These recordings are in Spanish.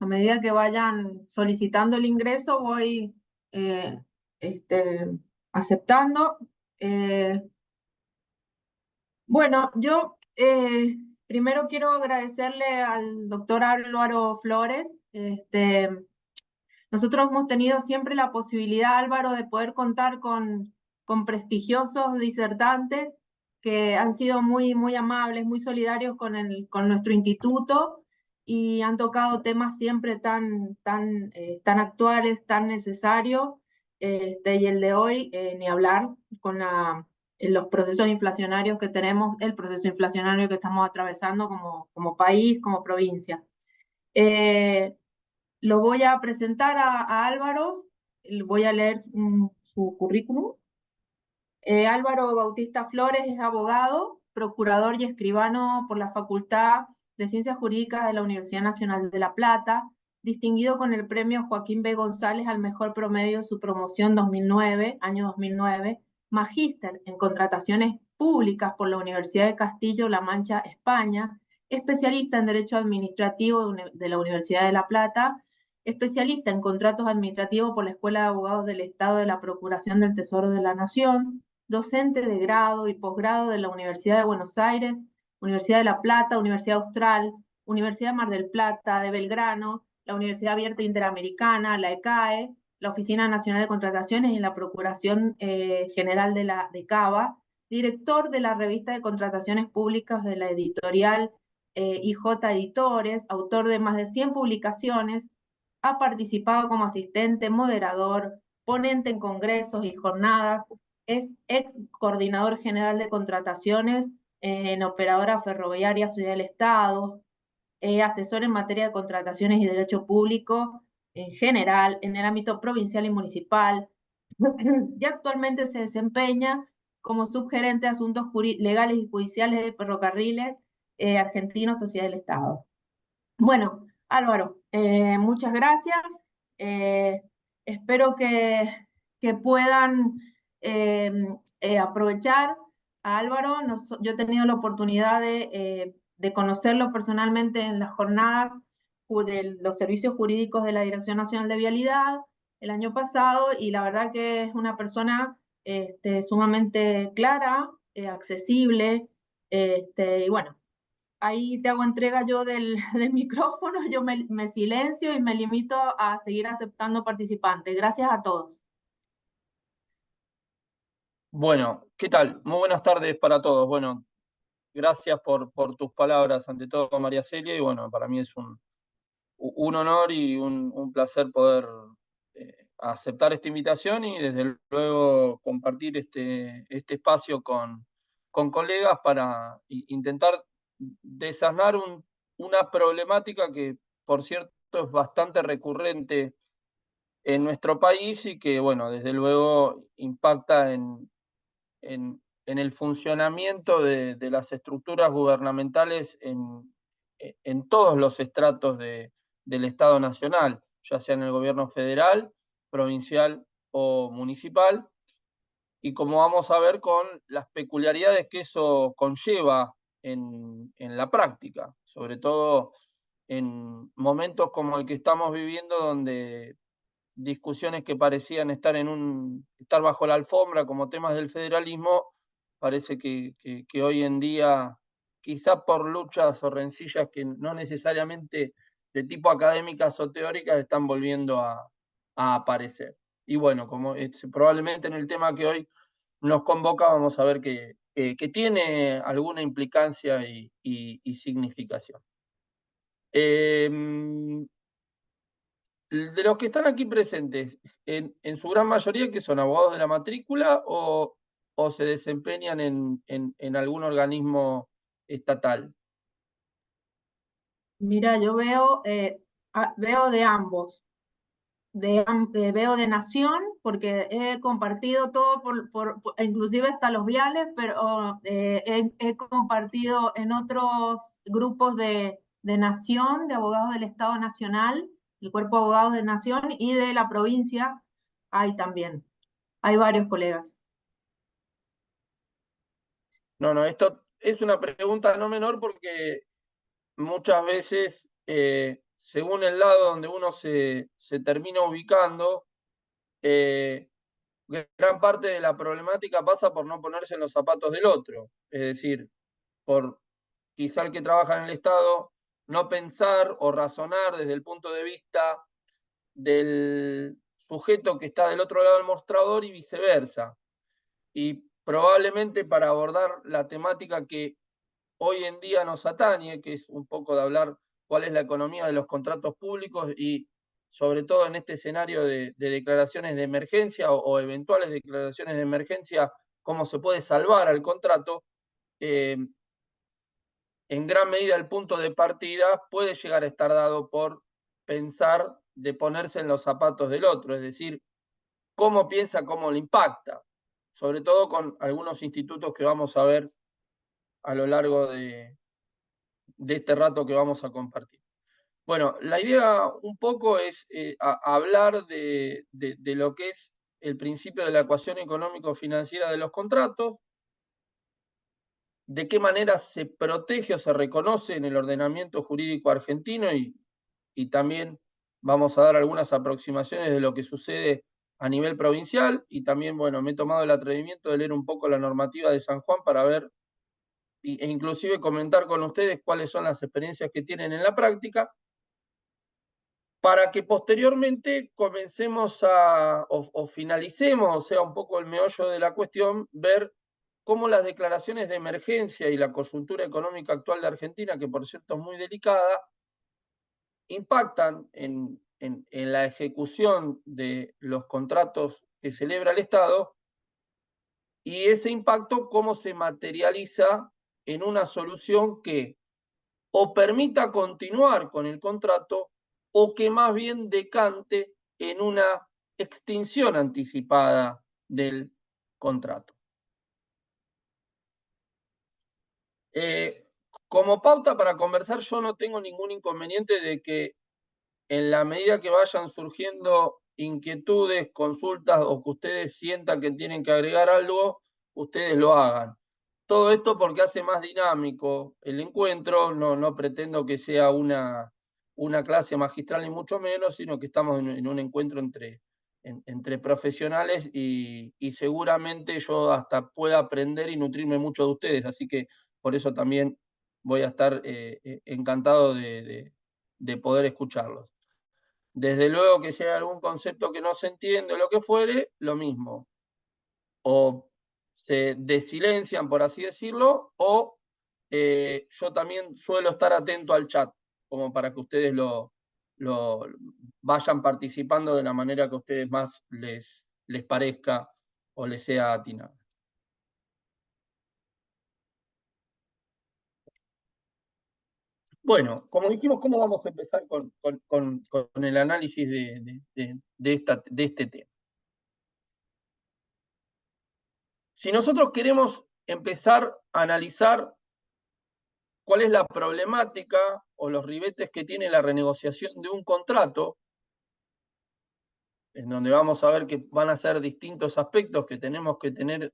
A medida que vayan solicitando el ingreso, voy eh, este, aceptando. Eh, bueno, yo primero quiero agradecerle al doctor Álvaro Flores. Nosotros hemos tenido siempre la posibilidad, Álvaro, de poder contar con prestigiosos disertantes que han sido muy, muy amables, muy solidarios con nuestro instituto y han tocado temas siempre tan actuales, tan necesarios. Y el de hoy, ni hablar con los procesos inflacionarios que tenemos, el proceso inflacionario que estamos atravesando como país, como provincia. Eh, lo voy a presentar a Álvaro, voy a leer su currículum. Álvaro Bautista Flores es abogado, procurador y escribano por la Facultad de Ciencias Jurídicas de la Universidad Nacional de La Plata, distinguido con el premio Joaquín B. González al mejor promedio de su promoción 2009, año 2009, magíster en contrataciones públicas por la Universidad de Castillo-La Mancha, España, especialista en Derecho Administrativo de la Universidad de La Plata, especialista en contratos administrativos por la Escuela de Abogados del Estado de la Procuración del Tesoro de la Nación, docente de grado y posgrado de la Universidad de Buenos Aires, Universidad de La Plata, Universidad Austral, Universidad de Mar del Plata, de Belgrano, la Universidad Abierta Interamericana, la ECAE, la Oficina Nacional de Contrataciones y la Procuración General de Cava, director de la revista de contrataciones públicas de la editorial IJ Editores, autor de más de 100 publicaciones, ha participado como asistente, moderador, ponente en congresos y jornadas, es ex coordinador general de contrataciones en Operadora Ferroviaria Ciudad del Estado, asesor en materia de contrataciones y derecho público en general, en el ámbito provincial y municipal, y actualmente se desempeña como subgerente de asuntos legales y judiciales de ferrocarriles argentinos, Sociedad del Estado. Bueno, Álvaro, muchas gracias. Eh, espero que puedan eh, aprovechar a Álvaro. Yo he tenido la oportunidad de conocerlo personalmente en las jornadas de los servicios jurídicos de la Dirección Nacional de Vialidad el año pasado y la verdad que es una persona sumamente clara, accesible, y bueno, ahí te hago entrega yo del micrófono, yo me silencio y me limito a seguir aceptando participantes. Gracias a todos. Bueno, ¿qué tal? Muy buenas tardes para todos. Bueno, gracias por tus palabras, ante todo, María Celia, y bueno, para mí es un honor y un placer poder aceptar esta invitación y desde luego compartir este espacio con colegas para intentar desasnar una problemática que, por cierto, es bastante recurrente en nuestro país y que, bueno, desde luego impacta en el funcionamiento de las estructuras gubernamentales en todos los estratos del Estado Nacional, ya sea en el gobierno federal, provincial o municipal, y como vamos a ver con las peculiaridades que eso conlleva en la práctica, sobre todo en momentos como el que estamos viviendo, donde discusiones que parecían estar bajo la alfombra como temas del federalismo, parece que hoy en día, quizá por luchas o rencillas que no necesariamente de tipo académicas o teóricas, están volviendo a aparecer. Y bueno, como probablemente en el tema que hoy nos convoca, vamos a ver que tiene alguna implicancia y significación. Eh, de los que están aquí presentes, en su gran mayoría, que son abogados de la matrícula o se desempeñan en algún organismo estatal. Mira, yo veo de ambos. Veo de Nación, porque he compartido todo, inclusive hasta los viales, pero he compartido en otros grupos de Nación, de abogados del Estado Nacional, el Cuerpo de Abogados de Nación y de la provincia, hay también, hay varios colegas. No, esto es una pregunta no menor porque muchas veces según el lado donde uno se termina ubicando, gran parte de la problemática pasa por no ponerse en los zapatos del otro, es decir, por quizá el que trabaja en el Estado no pensar o razonar desde el punto de vista del sujeto que está del otro lado del mostrador y viceversa. Y probablemente para abordar la temática que hoy en día nos atañe, que es un poco de hablar cuál es la economía de los contratos públicos y sobre todo en este escenario de declaraciones de emergencia o eventuales declaraciones de emergencia, cómo se puede salvar al contrato, en gran medida el punto de partida puede llegar a estar dado por pensar de ponerse en los zapatos del otro, es decir, cómo piensa, cómo le impacta, sobre todo con algunos institutos que vamos a ver a lo largo de este rato que vamos a compartir. Bueno, la idea un poco es hablar de lo que es el principio de la ecuación económico-financiera de los contratos, de qué manera se protege o se reconoce en el ordenamiento jurídico argentino y también vamos a dar algunas aproximaciones de lo que sucede a nivel provincial y también, bueno, me he tomado el atrevimiento de leer un poco la normativa de San Juan para ver e inclusive comentar con ustedes cuáles son las experiencias que tienen en la práctica, para que posteriormente comencemos o finalicemos, o sea, un poco el meollo de la cuestión, ver cómo las declaraciones de emergencia y la coyuntura económica actual de Argentina, que por cierto es muy delicada, impactan en la ejecución de los contratos que celebra el Estado y ese impacto cómo se materializa en una solución que o permita continuar con el contrato o que más bien decante en una extinción anticipada del contrato. Como pauta para conversar, yo no tengo ningún inconveniente de que en la medida que vayan surgiendo inquietudes, consultas o que ustedes sientan que tienen que agregar algo, ustedes lo hagan. Todo esto porque hace más dinámico el encuentro, no pretendo que sea una clase magistral ni mucho menos, sino que estamos en un encuentro entre profesionales y seguramente yo hasta pueda aprender y nutrirme mucho de ustedes, así que por eso también voy a estar encantado de poder escucharlos. Desde luego que si hay algún concepto que no se entiende o lo que fuere, lo mismo. O se desilencian, por así decirlo, o yo también suelo estar atento al chat, como para que ustedes lo vayan participando de la manera que a ustedes más les parezca o les sea atinado. Bueno, como dijimos, ¿cómo vamos a empezar con el análisis de este tema? Si nosotros queremos empezar a analizar cuál es la problemática o los ribetes que tiene la renegociación de un contrato, en donde vamos a ver que van a ser distintos aspectos que tenemos que tener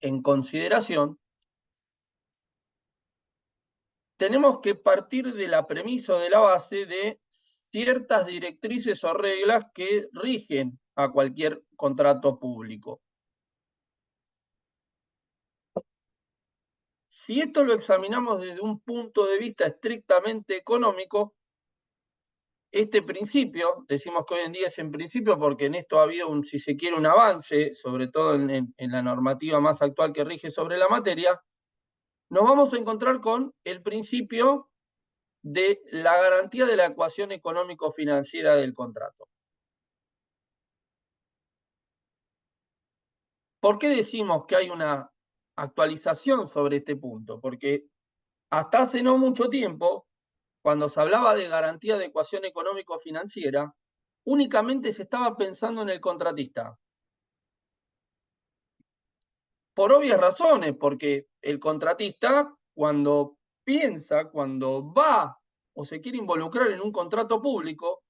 en consideración, tenemos que partir de la premisa o de la base de ciertas directrices o reglas que rigen a cualquier contrato público. Si esto lo examinamos desde un punto de vista estrictamente económico, este principio, decimos que hoy en día es en principio porque en esto ha habido, si se quiere, un avance, sobre todo en la normativa más actual que rige sobre la materia, nos vamos a encontrar con el principio de la garantía de la ecuación económico-financiera del contrato. ¿Por qué decimos que hay una actualización sobre este punto? Porque hasta hace no mucho tiempo, cuando se hablaba de garantía de ecuación económico-financiera, únicamente se estaba pensando en el contratista. Por obvias razones, porque el contratista, cuando piensa, cuando va o se quiere involucrar en un contrato público,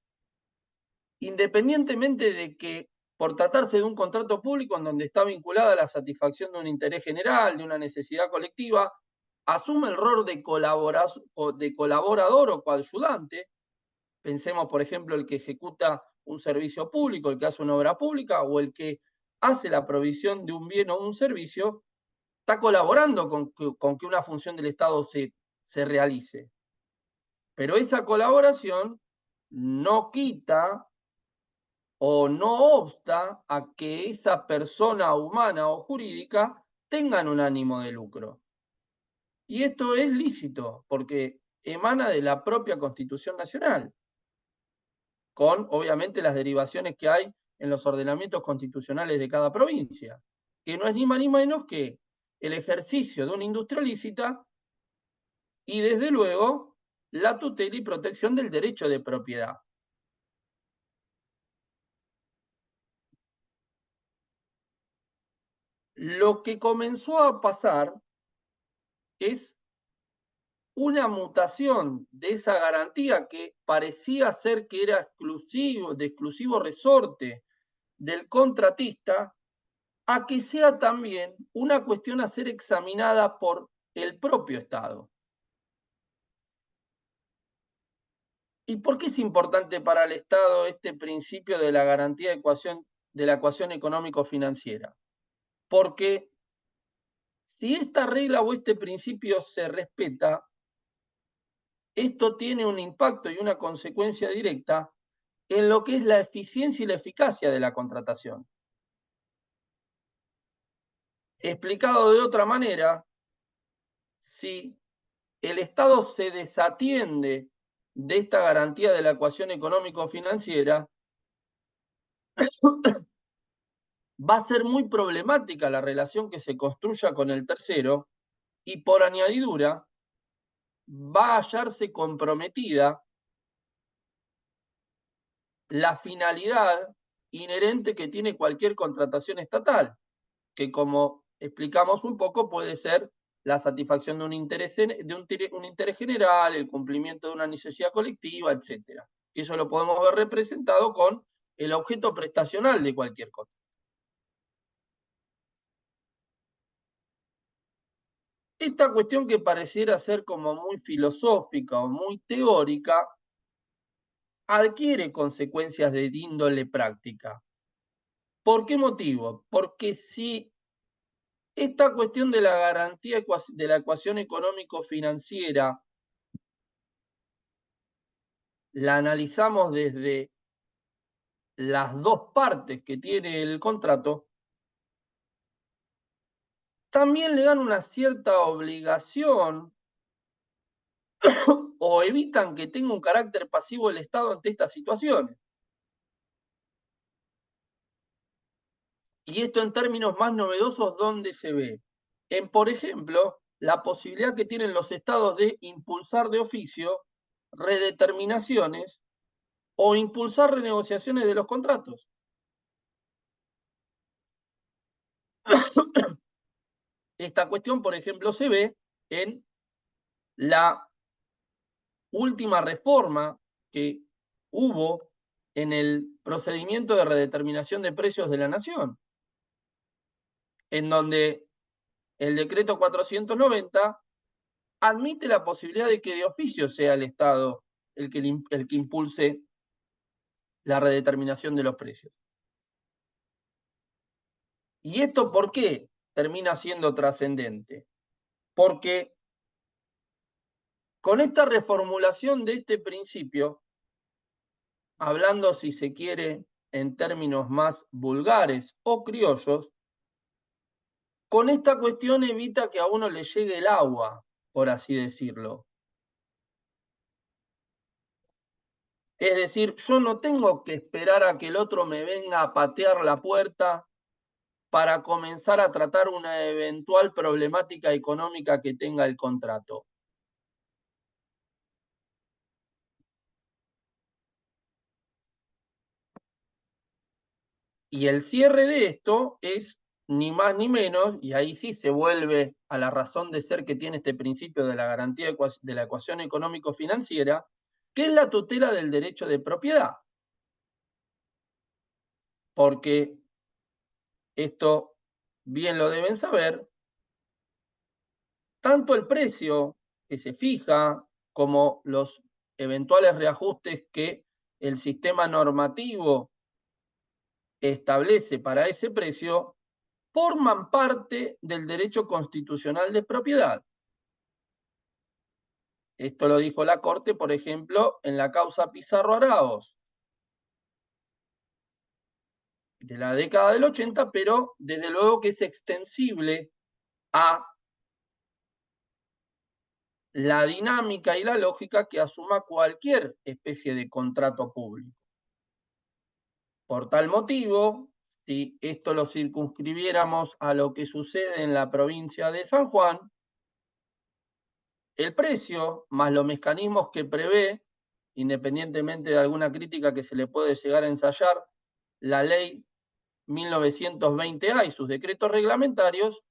independientemente de que por tratarse de un contrato público en donde está vinculada la satisfacción de un interés general, de una necesidad colectiva, asume el rol de colaborador o coayudante Pensemos, por ejemplo, el que ejecuta un servicio público, el que hace una obra pública, o el que hace la provisión de un bien o un servicio, está colaborando con que una función del Estado se realice. Pero esa colaboración no quita o no obsta a que esa persona humana o jurídica tengan un ánimo de lucro. Y esto es lícito, porque emana de la propia Constitución Nacional, con obviamente las derivaciones que hay en los ordenamientos constitucionales de cada provincia, que no es ni más ni menos que el ejercicio de una industria lícita y desde luego la tutela y protección del derecho de propiedad. Lo que comenzó a pasar es una mutación de esa garantía que parecía ser que era de exclusivo resorte del contratista, a que sea también una cuestión a ser examinada por el propio Estado. ¿Y por qué es importante para el Estado este principio de la garantía de la ecuación económico-financiera? Porque si esta regla o este principio se respeta, esto tiene un impacto y una consecuencia directa en lo que es la eficiencia y la eficacia de la contratación. Explicado de otra manera, si el Estado se desatiende de esta garantía de la ecuación económico-financiera, va a ser muy problemática la relación que se construya con el tercero y por añadidura va a hallarse comprometida la finalidad inherente que tiene cualquier contratación estatal, que como explicamos un poco puede ser la satisfacción de un interés general, el cumplimiento de una necesidad colectiva, etc. Y eso lo podemos ver representado con el objeto prestacional de cualquier cosa. Esta cuestión que pareciera ser como muy filosófica o muy teórica, adquiere consecuencias de índole práctica. ¿Por qué motivo? Porque si esta cuestión de la garantía de la ecuación económico-financiera la analizamos desde las dos partes que tiene el contrato, también le dan una cierta obligación o evitan que tenga un carácter pasivo el Estado ante estas situaciones. Y esto en términos más novedosos, ¿dónde se ve? En, por ejemplo, la posibilidad que tienen los estados de impulsar de oficio redeterminaciones o impulsar renegociaciones de los contratos. Esta cuestión, por ejemplo, se ve en la última reforma que hubo en el procedimiento de redeterminación de precios de la Nación, en donde el decreto 490 admite la posibilidad de que de oficio sea el Estado el que impulse la redeterminación de los precios. ¿Y esto por qué termina siendo trascendente? Porque con esta reformulación de este principio, hablando si se quiere en términos más vulgares o criollos, con esta cuestión evita que a uno le llegue el agua, por así decirlo. Es decir, yo no tengo que esperar a que el otro me venga a patear la puerta para comenzar a tratar una eventual problemática económica que tenga el contrato. Y el cierre de esto es ni más ni menos, y ahí sí se vuelve a la razón de ser que tiene este principio de la garantía de la ecuación económico-financiera, que es la tutela del derecho de propiedad. Porque esto bien lo deben saber, tanto el precio que se fija como los eventuales reajustes que el sistema normativo establece para ese precio forman parte del derecho constitucional de propiedad. Esto lo dijo la Corte, por ejemplo, en la causa Pizarro-Araos, de la década del 80, pero desde luego que es extensible a la dinámica y la lógica que asuma cualquier especie de contrato público. Por tal motivo, si esto lo circunscribiéramos a lo que sucede en la provincia de San Juan, el precio más los mecanismos que prevé, independientemente de alguna crítica que se le puede llegar a ensayar, la ley 1920A y sus decretos reglamentarios,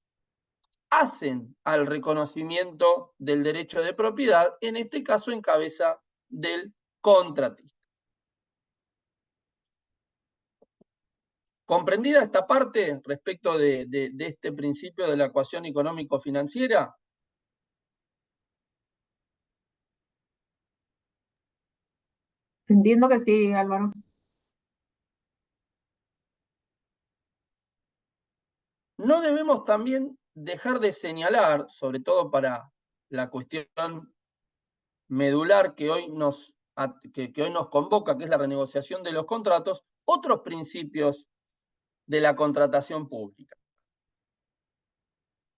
hacen al reconocimiento del derecho de propiedad, en este caso en cabeza del contratista. ¿Comprendida esta parte respecto de este principio de la ecuación económico-financiera? Entiendo que sí, Álvaro. No debemos también dejar de señalar, sobre todo para la cuestión medular que hoy nos convoca, que es la renegociación de los contratos, otros principios de la contratación pública.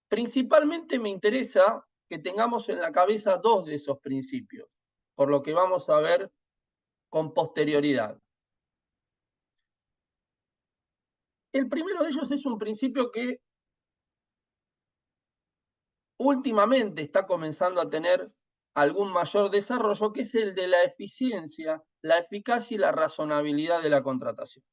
Principalmente me interesa que tengamos en la cabeza dos de esos principios, por lo que vamos a ver con posterioridad. El primero de ellos es un principio que últimamente está comenzando a tener algún mayor desarrollo, que es el de la eficiencia, la eficacia y la razonabilidad de la contratación.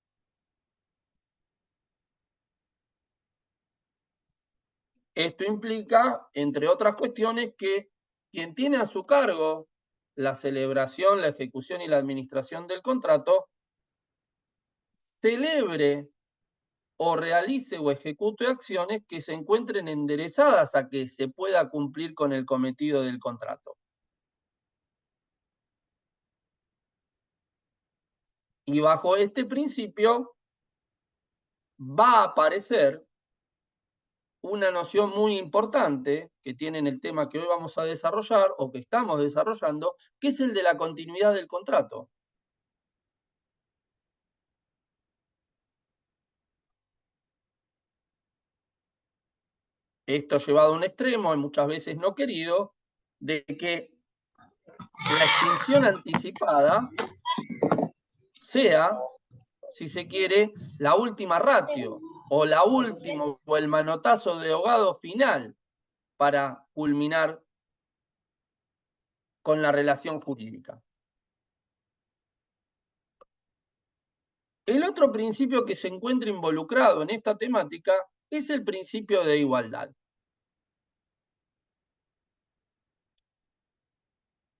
Esto implica, entre otras cuestiones, que quien tiene a su cargo la celebración, la ejecución y la administración del contrato, celebre o realice o ejecute acciones que se encuentren enderezadas a que se pueda cumplir con el cometido del contrato. Y bajo este principio va a aparecer una noción muy importante que tiene en el tema que hoy vamos a desarrollar o que estamos desarrollando, que es el de la continuidad del contrato. Esto llevado a un extremo, y muchas veces no querido, de que la extinción anticipada sea, si se quiere, la última ratio o la última o el manotazo de ahogado final para culminar con la relación jurídica. El otro principio que se encuentra involucrado en esta temática es el principio de igualdad.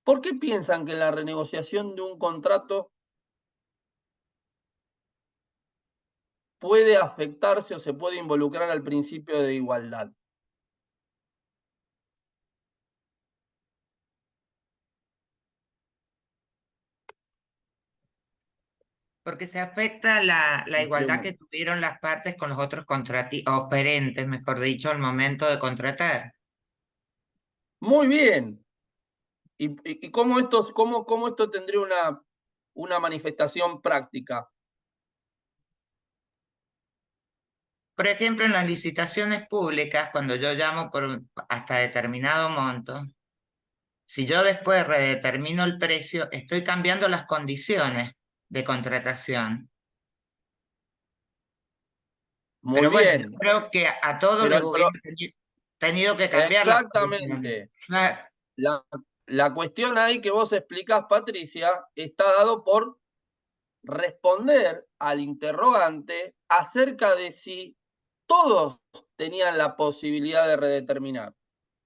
¿Por qué piensan que en la renegociación de un contrato puede afectarse o se puede involucrar al principio de igualdad? Porque se afecta la igualdad que tuvieron las partes con los otros oferentes, mejor dicho, al momento de contratar. Muy bien. ¿Y cómo esto tendría una manifestación práctica? Por ejemplo, en las licitaciones públicas, cuando yo llamo hasta determinado monto, si yo después redetermino el precio, estoy cambiando las condiciones de contratación. Muy Pero bueno, bien. yo creo que a todos les hubiera tenido que cambiar las condiciones. Exactamente. La cuestión ahí que vos explicás, Patricia, está dado por responder al interrogante acerca de si todos tenían la posibilidad de redeterminar.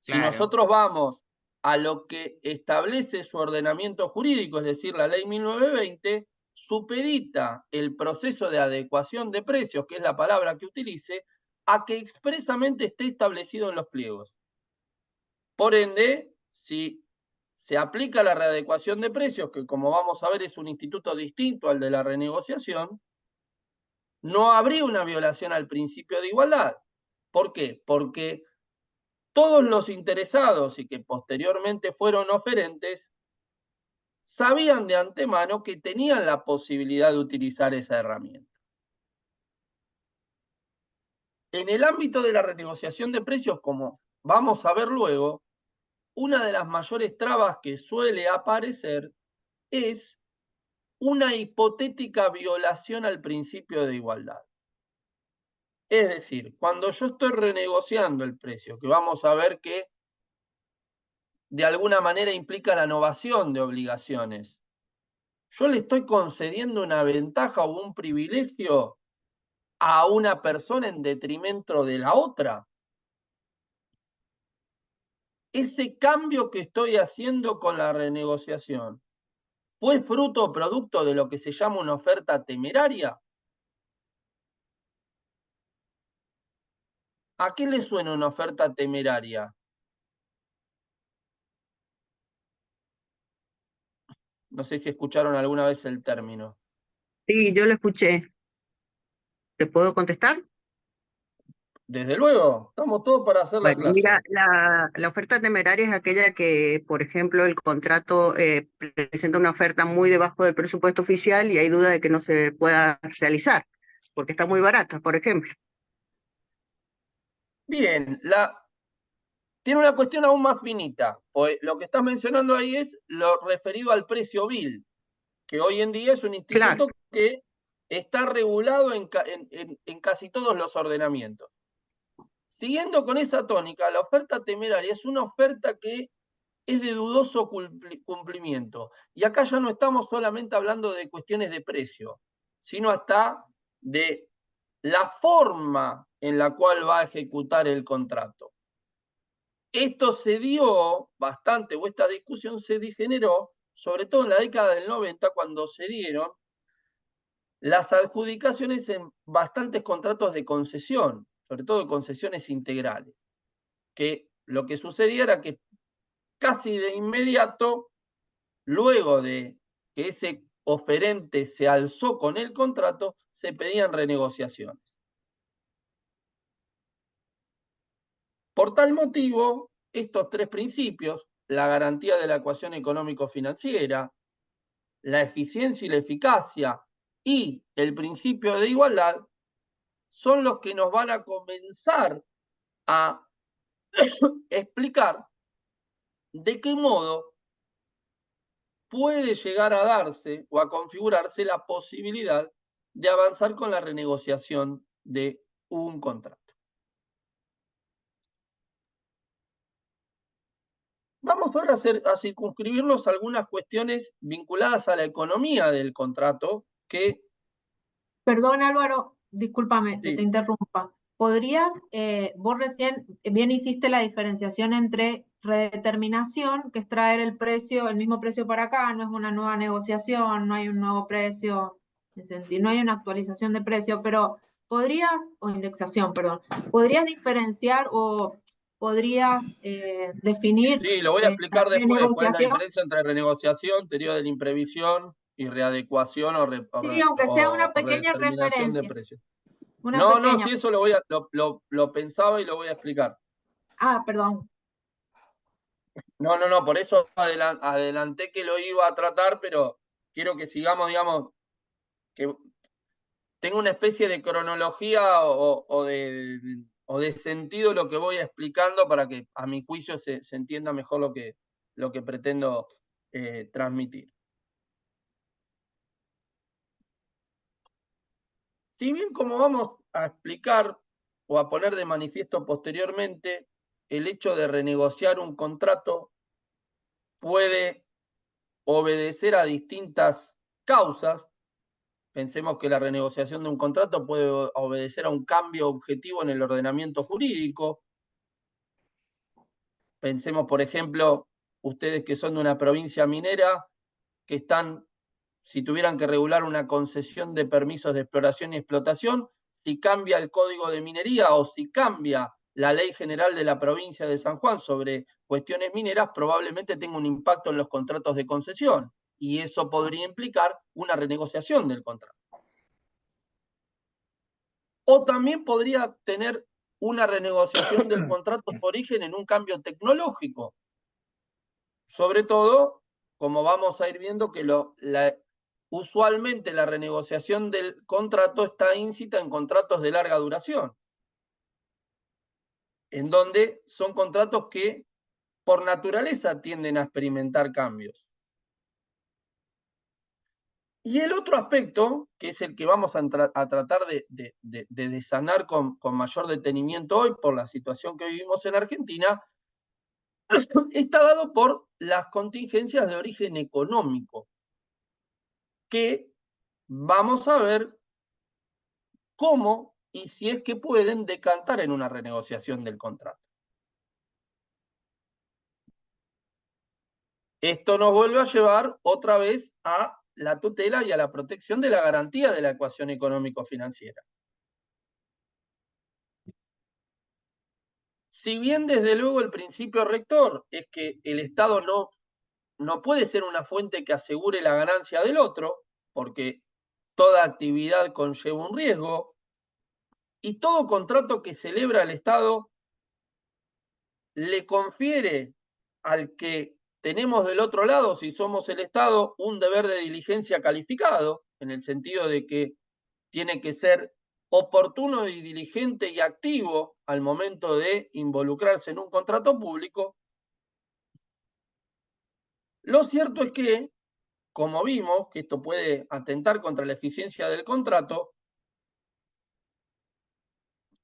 Si Claro. nosotros vamos a lo que establece su ordenamiento jurídico, es decir, la ley 1920, supedita el proceso de adecuación de precios, que es la palabra que utilice, a que expresamente esté establecido en los pliegos. Por ende, si se aplica la readecuación de precios, que como vamos a ver es un instituto distinto al de la renegociación, no habría una violación al principio de igualdad. ¿Por qué? Porque todos los interesados y que posteriormente fueron oferentes sabían de antemano que tenían la posibilidad de utilizar esa herramienta. En el ámbito de la renegociación de precios, como vamos a ver luego, una de las mayores trabas que suele aparecer es una hipotética violación al principio de igualdad. Es decir, cuando yo estoy renegociando el precio, que vamos a ver que de alguna manera implica la novación de obligaciones, yo le estoy concediendo una ventaja o un privilegio a una persona en detrimento de la otra. Ese cambio que estoy haciendo con la renegociación, ¿fue fruto o producto de lo que se llama una oferta temeraria? ¿A qué le suena una oferta temeraria? No sé si escucharon alguna vez el término. Sí, yo lo escuché. ¿Te puedo contestar? Desde luego, estamos todos para hacer la Bueno, mira, clase. la oferta temeraria es aquella que, por ejemplo, el contrato presenta una oferta muy debajo del presupuesto oficial y hay duda de que no se pueda realizar, porque está muy barata, por ejemplo. Bien, tiene una cuestión aún más finita, pues lo que estás mencionando ahí es lo referido al precio bill, que hoy en día es un Claro, instituto que está regulado en casi todos los ordenamientos. Siguiendo con esa tónica, la oferta temeraria es una oferta que es de dudoso cumplimiento. Y acá ya no estamos solamente hablando de cuestiones de precio, sino hasta de la forma en la cual va a ejecutar el contrato. Esto se dio bastante, o esta discusión se generó, sobre todo en la década del 90, cuando se dieron las adjudicaciones en bastantes contratos de concesión, sobre todo de concesiones integrales, que lo que sucedía era que casi de inmediato, luego de que ese oferente se alzó con el contrato, se pedían renegociaciones. Por tal motivo, estos tres principios, la garantía de la ecuación económico-financiera, la eficiencia y la eficacia y el principio de igualdad, son los que nos van a comenzar a explicar de qué modo puede llegar a darse o a configurarse la posibilidad de avanzar con la renegociación de un contrato. Vamos ahora a circunscribirnos a algunas cuestiones vinculadas a la economía del contrato que... Perdón, Álvaro, discúlpame que te Sí, interrumpa. ¿Podrías, vos recién bien hiciste la diferenciación entre redeterminación, que es traer el precio, el mismo precio para acá, no es una nueva negociación, no hay un nuevo precio, no hay una actualización de precio, pero podrías, o indexación, perdón, podrías diferenciar o podrías definir sí, lo voy a la explicar después cuál es la renegociación? diferencia entre renegociación, teoría de la imprevisión y readecuación Sí, aunque sea una o pequeña redeterminación de referencia, precios. una No, no, pequeña. sí, eso lo pensaba y lo voy a explicar. Ah, perdón. No, no, no, por eso adelanté que lo iba a tratar, pero quiero que sigamos, digamos, que tenga una especie de cronología o de sentido lo que voy explicando para que a mi juicio se entienda mejor lo que pretendo transmitir. Si bien como vamos a explicar o a poner de manifiesto posteriormente, el hecho de renegociar un contrato puede obedecer a distintas causas. Pensemos que la renegociación de un contrato puede obedecer a un cambio objetivo en el ordenamiento jurídico. Pensemos, por ejemplo, ustedes que son de una provincia minera, que están, si tuvieran que regular una concesión de permisos de exploración y explotación, si cambia el código de minería o si cambia la ley general de la provincia de San Juan sobre cuestiones mineras, probablemente tenga un impacto en los contratos de concesión, y eso podría implicar una renegociación del contrato. O también podría tener una renegociación del contrato de origen en un cambio tecnológico. Sobre todo, como vamos a ir viendo, que usualmente la renegociación del contrato está íncita en contratos de larga duración, en donde son contratos que por naturaleza tienden a experimentar cambios. Y el otro aspecto, que es el que vamos a tratar de desanar con mayor detenimiento hoy por la situación que vivimos en Argentina, está dado por las contingencias de origen económico, que vamos a ver cómo y si es que pueden decantar en una renegociación del contrato. Esto nos vuelve a llevar otra vez a la tutela y a la protección de la garantía de la ecuación económico-financiera. Si bien desde luego el principio rector es que el Estado no puede ser una fuente que asegure la ganancia del otro, porque toda actividad conlleva un riesgo, y todo contrato que celebra el Estado le confiere al que tenemos del otro lado, si somos el Estado, un deber de diligencia calificado, en el sentido de que tiene que ser oportuno y diligente y activo al momento de involucrarse en un contrato público. Lo cierto es que, como vimos, que esto puede atentar contra la eficiencia del contrato,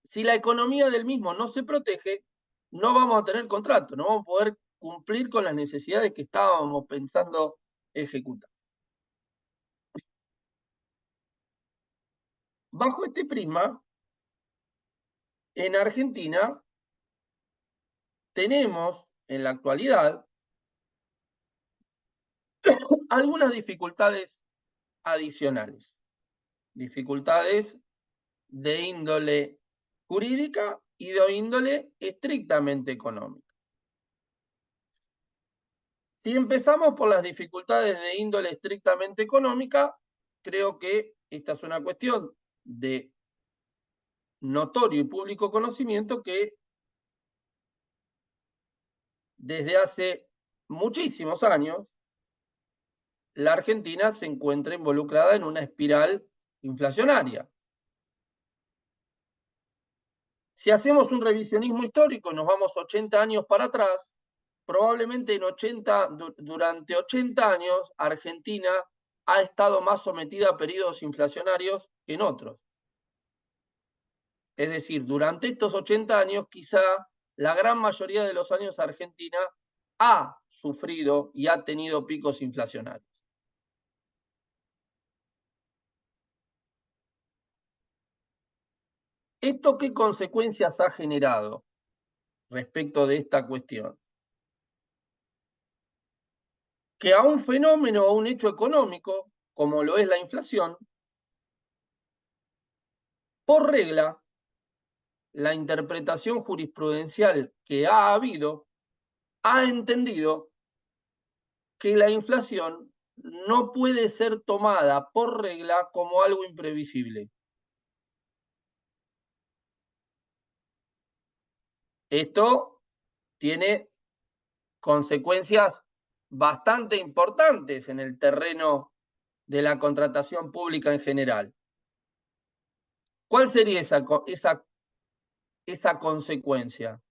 si la economía del mismo no se protege, no vamos a tener contrato, no vamos a poder cumplir con las necesidades que estábamos pensando ejecutar. Bajo este prisma, en Argentina tenemos en la actualidad algunas dificultades adicionales, dificultades de índole jurídica y de índole estrictamente económica. Si empezamos por las dificultades de índole estrictamente económica, creo que esta es una cuestión de notorio y público conocimiento que desde hace muchísimos años la Argentina se encuentra involucrada en una espiral inflacionaria. Si hacemos un revisionismo histórico y nos vamos 80 años para atrás, probablemente durante 80 años Argentina ha estado más sometida a periodos inflacionarios que en otros. Es decir, durante estos 80 años, quizá la gran mayoría de los años Argentina ha sufrido y ha tenido picos inflacionarios. ¿Esto qué consecuencias ha generado respecto de esta cuestión? Que a un fenómeno o a un hecho económico, como lo es la inflación, por regla, la interpretación jurisprudencial que ha habido ha entendido que la inflación no puede ser tomada por regla como algo imprevisible. Esto tiene consecuencias bastante importantes en el terreno de la contratación pública en general. ¿Cuál sería esa consecuencia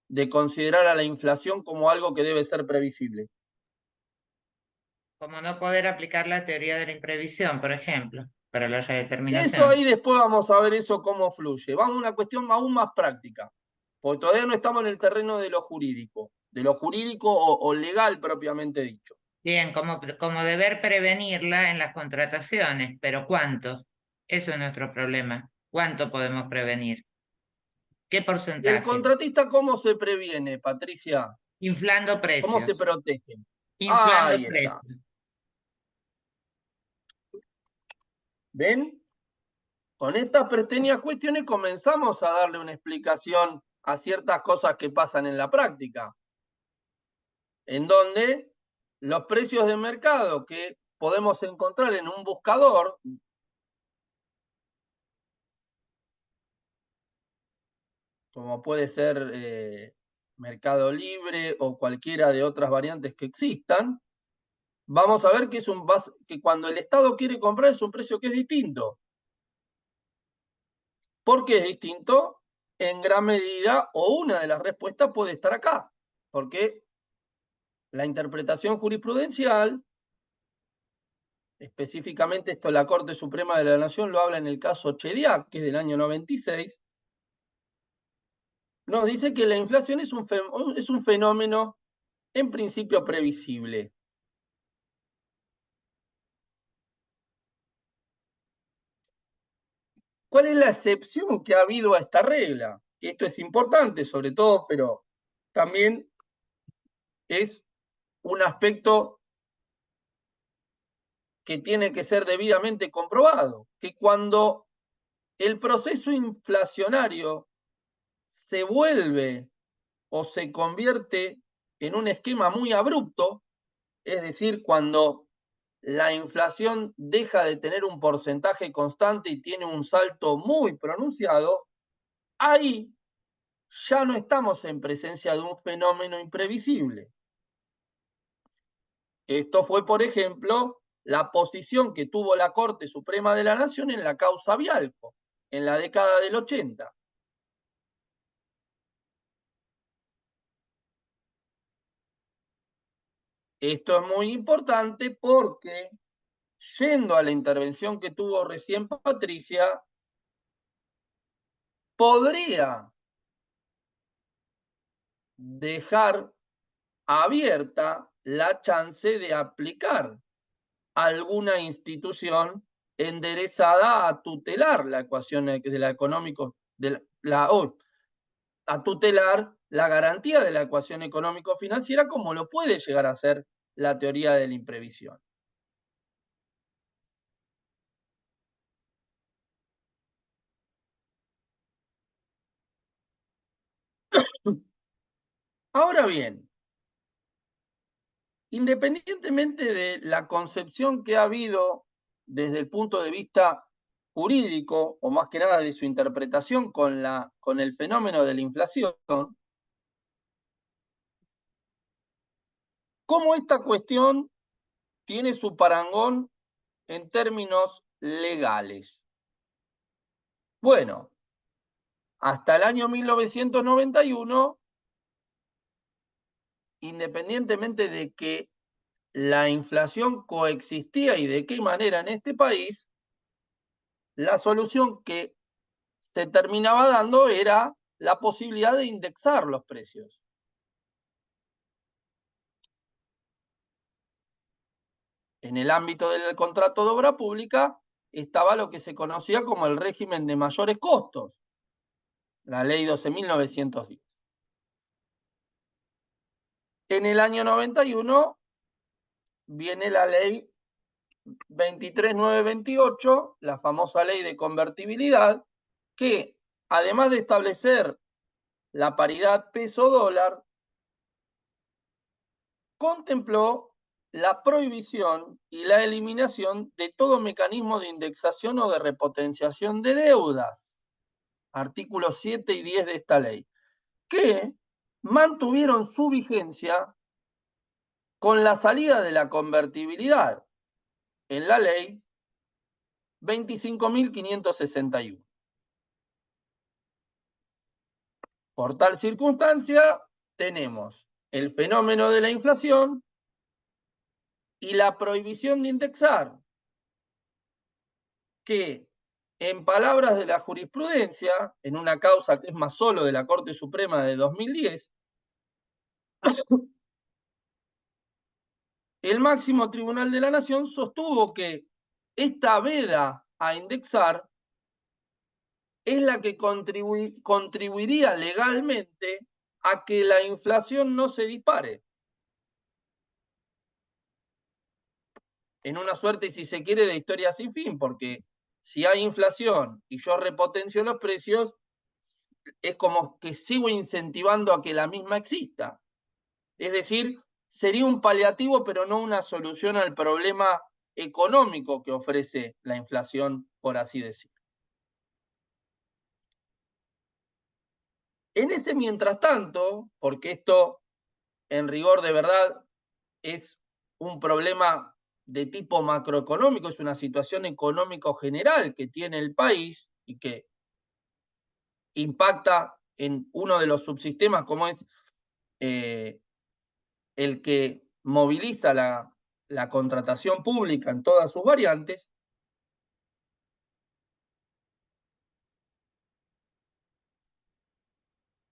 de considerar a la inflación como algo que debe ser previsible? Como no poder aplicar la teoría de la imprevisión, por ejemplo, para la Eso determinación. ahí después vamos a ver eso cómo fluye. Vamos a una cuestión aún más práctica, porque todavía no estamos en el terreno de lo jurídico o legal propiamente dicho. Bien, como deber prevenirla en las contrataciones, pero ¿cuánto? Eso es nuestro problema. ¿Cuánto podemos prevenir? ¿Qué porcentaje? ¿El contratista cómo se previene, Patricia? Inflando precios. ¿Cómo se protege? Inflando Ahí está. precios. ¿Ven? Con estas pequeñas cuestiones comenzamos a darle una explicación a ciertas cosas que pasan en la práctica, en donde los precios de mercado que podemos encontrar en un buscador, como puede ser Mercado Libre o cualquiera de otras variantes que existan, vamos a ver que, que cuando el Estado quiere comprar es un precio que es distinto. ¿Por qué es distinto? En gran medida, o una de las respuestas puede estar acá, porque la interpretación jurisprudencial, específicamente esto la Corte Suprema de la Nación lo habla en el caso Chediak, que es del año 96, nos dice que la inflación es un fenómeno en principio previsible. ¿Cuál es la excepción que ha habido a esta regla? Esto es importante, sobre todo, pero también es un aspecto que tiene que ser debidamente comprobado, que cuando el proceso inflacionario se vuelve o se convierte en un esquema muy abrupto, es decir, cuando la inflación deja de tener un porcentaje constante y tiene un salto muy pronunciado, ahí ya no estamos en presencia de un fenómeno imprevisible. Esto fue, por ejemplo, la posición que tuvo la Corte Suprema de la Nación en la causa Vialco, en la década del 80. Esto es muy importante porque, yendo a la intervención que tuvo recién Patricia, podría dejar abierta la chance de aplicar alguna institución enderezada a tutelar la ecuación de la económico, a tutelar la garantía de la ecuación económico-financiera, como lo puede llegar a ser la teoría de la imprevisión. Ahora bien, independientemente de la concepción que ha habido desde el punto de vista jurídico, o más que nada de su interpretación con el fenómeno de la inflación, ¿cómo esta cuestión tiene su parangón en términos legales? Bueno, hasta el año 1991, independientemente de que la inflación coexistía y de qué manera en este país, la solución que se terminaba dando era la posibilidad de indexar los precios. En el ámbito del contrato de obra pública estaba lo que se conocía como el régimen de mayores costos, la ley 12.910. En el año 91 viene la ley 23.928, la famosa ley de convertibilidad, que además de establecer la paridad peso-dólar, contempló la prohibición y la eliminación de todo mecanismo de indexación o de repotenciación de deudas, artículos 7 y 10 de esta ley, que mantuvieron su vigencia con la salida de la convertibilidad en la ley 25.561. Por tal circunstancia, tenemos el fenómeno de la inflación y la prohibición de indexar, que, en palabras de la jurisprudencia, en una causa que es más solo de la Corte Suprema de 2010, el máximo tribunal de la Nación sostuvo que esta veda a indexar es la que contribuiría legalmente a que la inflación no se dispare. En una suerte, si se quiere, de historia sin fin, porque si hay inflación y yo repotencio los precios, es como que sigo incentivando a que la misma exista. Es decir, sería un paliativo, pero no una solución al problema económico que ofrece la inflación, por así decirlo. En ese mientras tanto, porque esto en rigor de verdad es un problema de tipo macroeconómico, es una situación económico general que tiene el país y que impacta en uno de los subsistemas como es el que moviliza la contratación pública en todas sus variantes,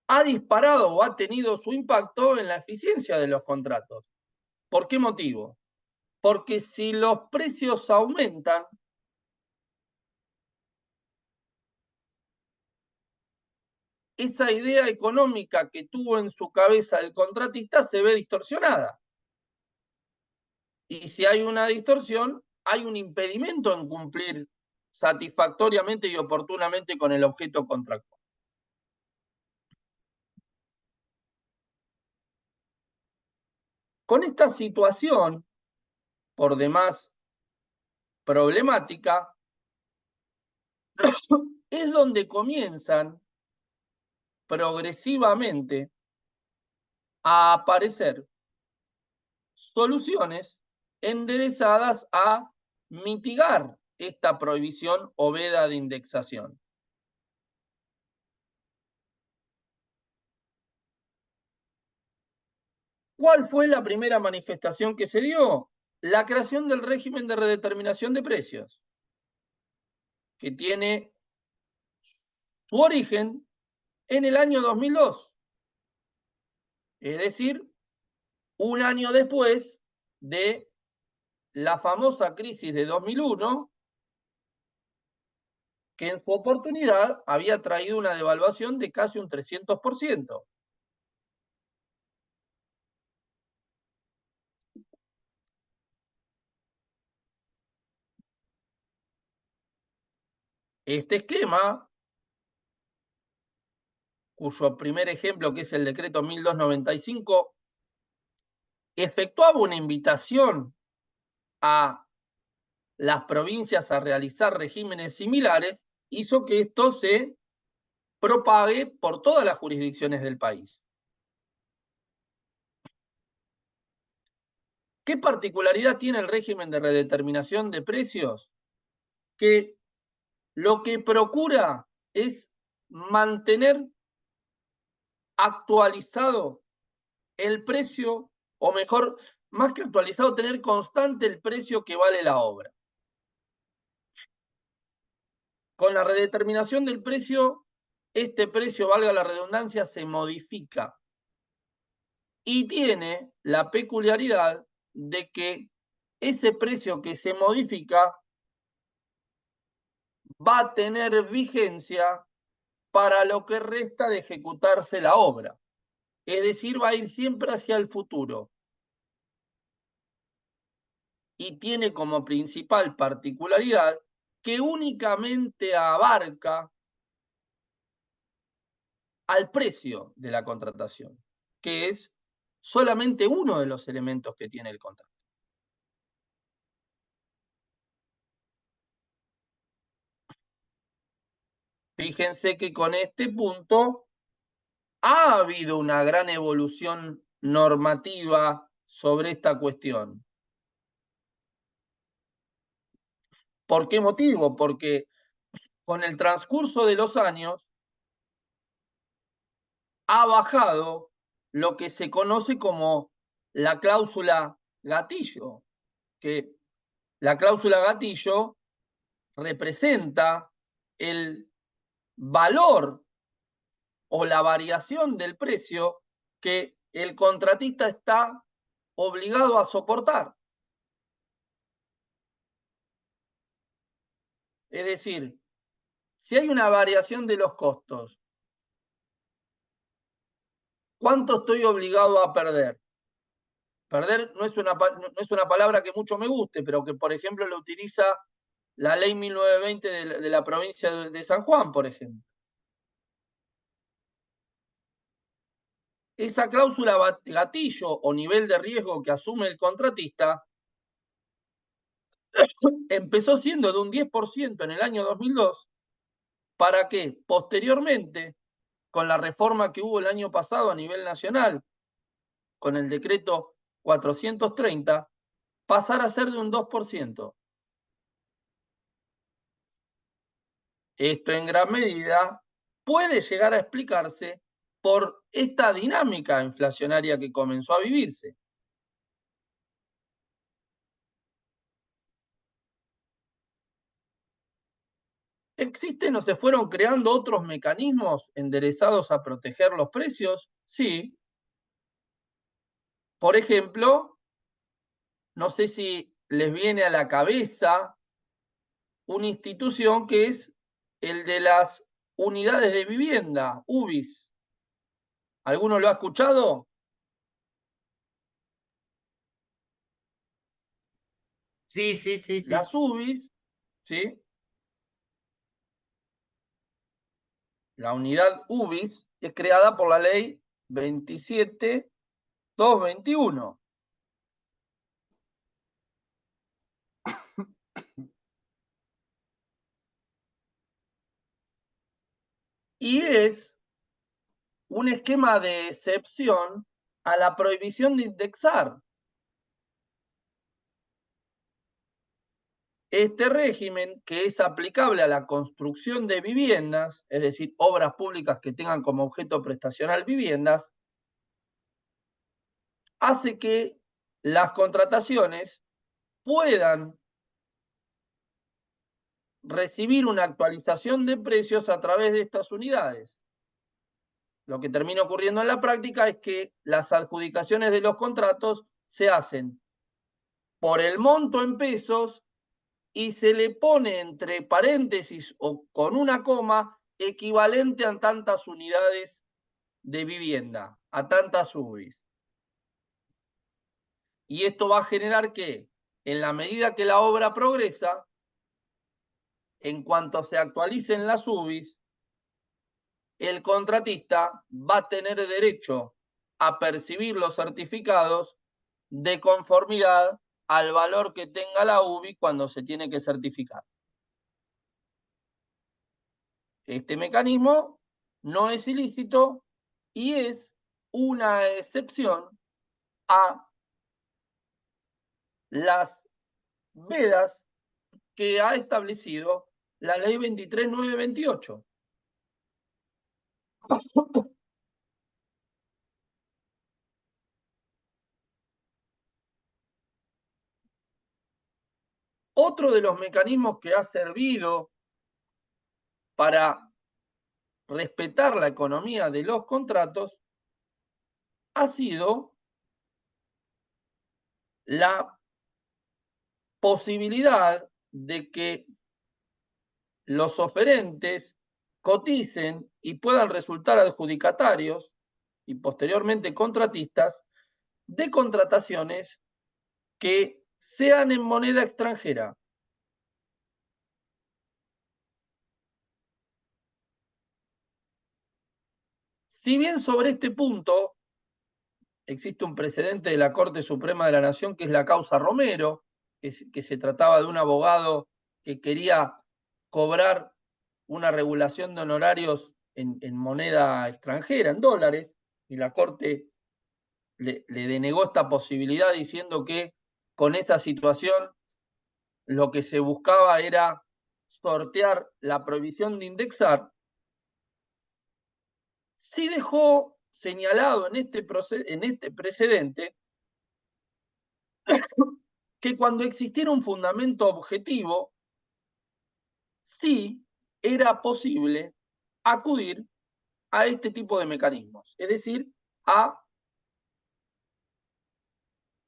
ha disparado o ha tenido su impacto en la eficiencia de los contratos. ¿Por qué motivo? Porque si los precios aumentan, esa idea económica que tuvo en su cabeza el contratista se ve distorsionada. Y si hay una distorsión, hay un impedimento en cumplir satisfactoriamente y oportunamente con el objeto contractual. Con esta situación, por demás problemática, es donde comienzan progresivamente a aparecer soluciones enderezadas a mitigar esta prohibición o veda de indexación. ¿Cuál fue la primera manifestación que se dio? La creación del régimen de redeterminación de precios, que tiene su origen en el año 2002, es decir, un año después de la famosa crisis de 2001, que en su oportunidad había traído una devaluación de casi un 300%. Este esquema, cuyo primer ejemplo, que es el decreto 1295, efectuaba una invitación a las provincias a realizar regímenes similares, hizo que esto se propague por todas las jurisdicciones del país. ¿Qué particularidad tiene el régimen de redeterminación de precios? Que lo que procura es mantener actualizado el precio, o mejor, más que actualizado, tener constante el precio que vale la obra. Con la redeterminación del precio, este precio, valga la redundancia, se modifica y tiene la peculiaridad de que ese precio que se modifica va a tener vigencia para lo que resta de ejecutarse la obra. Es decir, va a ir siempre hacia el futuro. Y tiene como principal particularidad que únicamente abarca al precio de la contratación, que es solamente uno de los elementos que tiene el contrato. Fíjense que con este punto ha habido una gran evolución normativa sobre esta cuestión. ¿Por qué motivo? Porque con el transcurso de los años ha bajado lo que se conoce como la cláusula gatillo, que la cláusula gatillo representa el valor o la variación del precio que el contratista está obligado a soportar. Es decir, si hay una variación de los costos, ¿cuánto estoy obligado a perder? Perder no es una palabra que mucho me guste, pero que, por ejemplo, lo utiliza la ley 1920 de la provincia de San Juan, por ejemplo. esa cláusula gatillo o nivel de riesgo que asume el contratista empezó siendo de un 10% en el año 2002, para que posteriormente, con la reforma que hubo el año pasado a nivel nacional, con el decreto 430, pasara a ser de un 2%. Esto en gran medida puede llegar a explicarse por esta dinámica inflacionaria que comenzó a vivirse. ¿Existen o se fueron creando otros mecanismos enderezados a proteger los precios? Sí. Por ejemplo, no sé si les viene a la cabeza una institución que es el de las unidades de vivienda, UBIs. ¿Alguno lo ha escuchado? Sí, sí, sí, sí. Las UBIs, ¿sí? La unidad UBIs es creada por la ley 27.221. Y es un esquema de excepción a la prohibición de indexar. Este régimen, que es aplicable a la construcción de viviendas, es decir, obras públicas que tengan como objeto prestacional viviendas, hace que las contrataciones puedan recibir una actualización de precios a través de estas unidades. Lo que termina ocurriendo en la práctica es que las adjudicaciones de los contratos se hacen por el monto en pesos y se le pone entre paréntesis o con una coma equivalente a tantas unidades de vivienda, a tantas UBIs. Y esto va a generar que, en la medida que la obra progresa, en cuanto se actualicen las UBIs, el contratista va a tener derecho a percibir los certificados de conformidad al valor que tenga la UBI cuando se tiene que certificar. Este mecanismo no es ilícito y es una excepción a las vedas que ha establecido la ley 23.928. Otro de los mecanismos que ha servido para respetar la economía de los contratos ha sido la posibilidad de que los oferentes coticen y puedan resultar adjudicatarios y posteriormente contratistas de contrataciones que sean en moneda extranjera. Si bien sobre este punto existe un precedente de la Corte Suprema de la Nación, que es la causa Romero, que se trataba de un abogado que quería cobrar una regulación de honorarios en moneda extranjera, en dólares, y la Corte le denegó esta posibilidad diciendo que con esa situación lo que se buscaba era sortear la prohibición de indexar. Sí dejó señalado en este precedente que cuando existiera un fundamento objetivo, sí era posible acudir a este tipo de mecanismos, es decir, a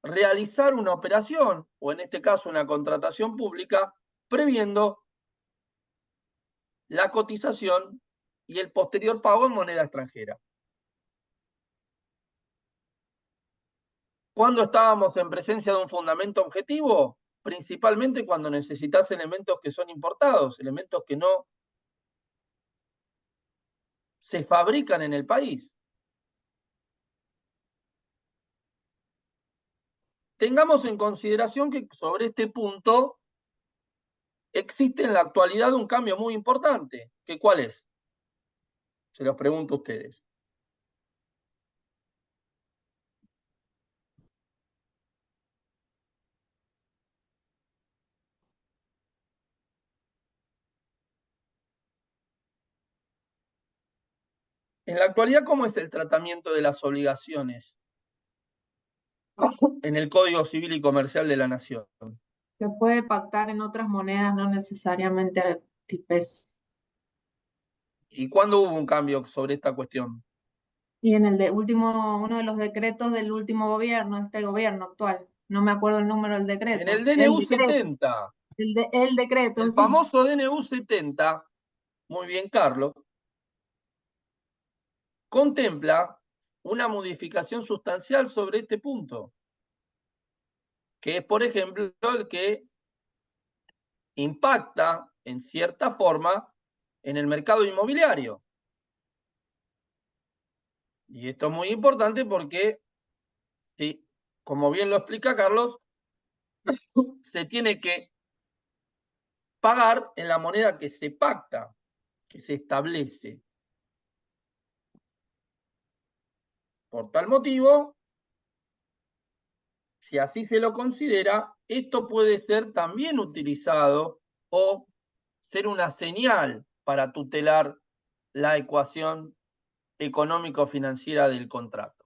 realizar una operación, o en este caso una contratación pública, previendo la cotización y el posterior pago en moneda extranjera. ¿Cuándo estábamos en presencia de un fundamento objetivo? Principalmente cuando necesitas elementos que son importados, elementos que no se fabrican en el país. tengamos en consideración que sobre este punto existe en la actualidad un cambio muy importante. ¿Que cuál es? Se los pregunto a ustedes. En la actualidad, ¿cómo es el tratamiento de las obligaciones en el Código Civil y Comercial de la Nación? Se puede pactar en otras monedas, no necesariamente el peso. ¿Y cuándo hubo un cambio sobre esta cuestión? Y en el uno de los decretos del último gobierno, este gobierno actual, no me acuerdo el número del decreto. En el DNU 70. El decreto, El sí. famoso DNU 70, muy bien, Carlos, contempla una modificación sustancial sobre este punto, que es, por ejemplo, el que impacta en cierta forma en el mercado inmobiliario. Y esto es muy importante porque, sí, como bien lo explica Carlos, se tiene que pagar en la moneda que se pacta, que se establece. Por tal motivo, si así se lo considera, esto puede ser también utilizado o ser una señal para tutelar la ecuación económico-financiera del contrato.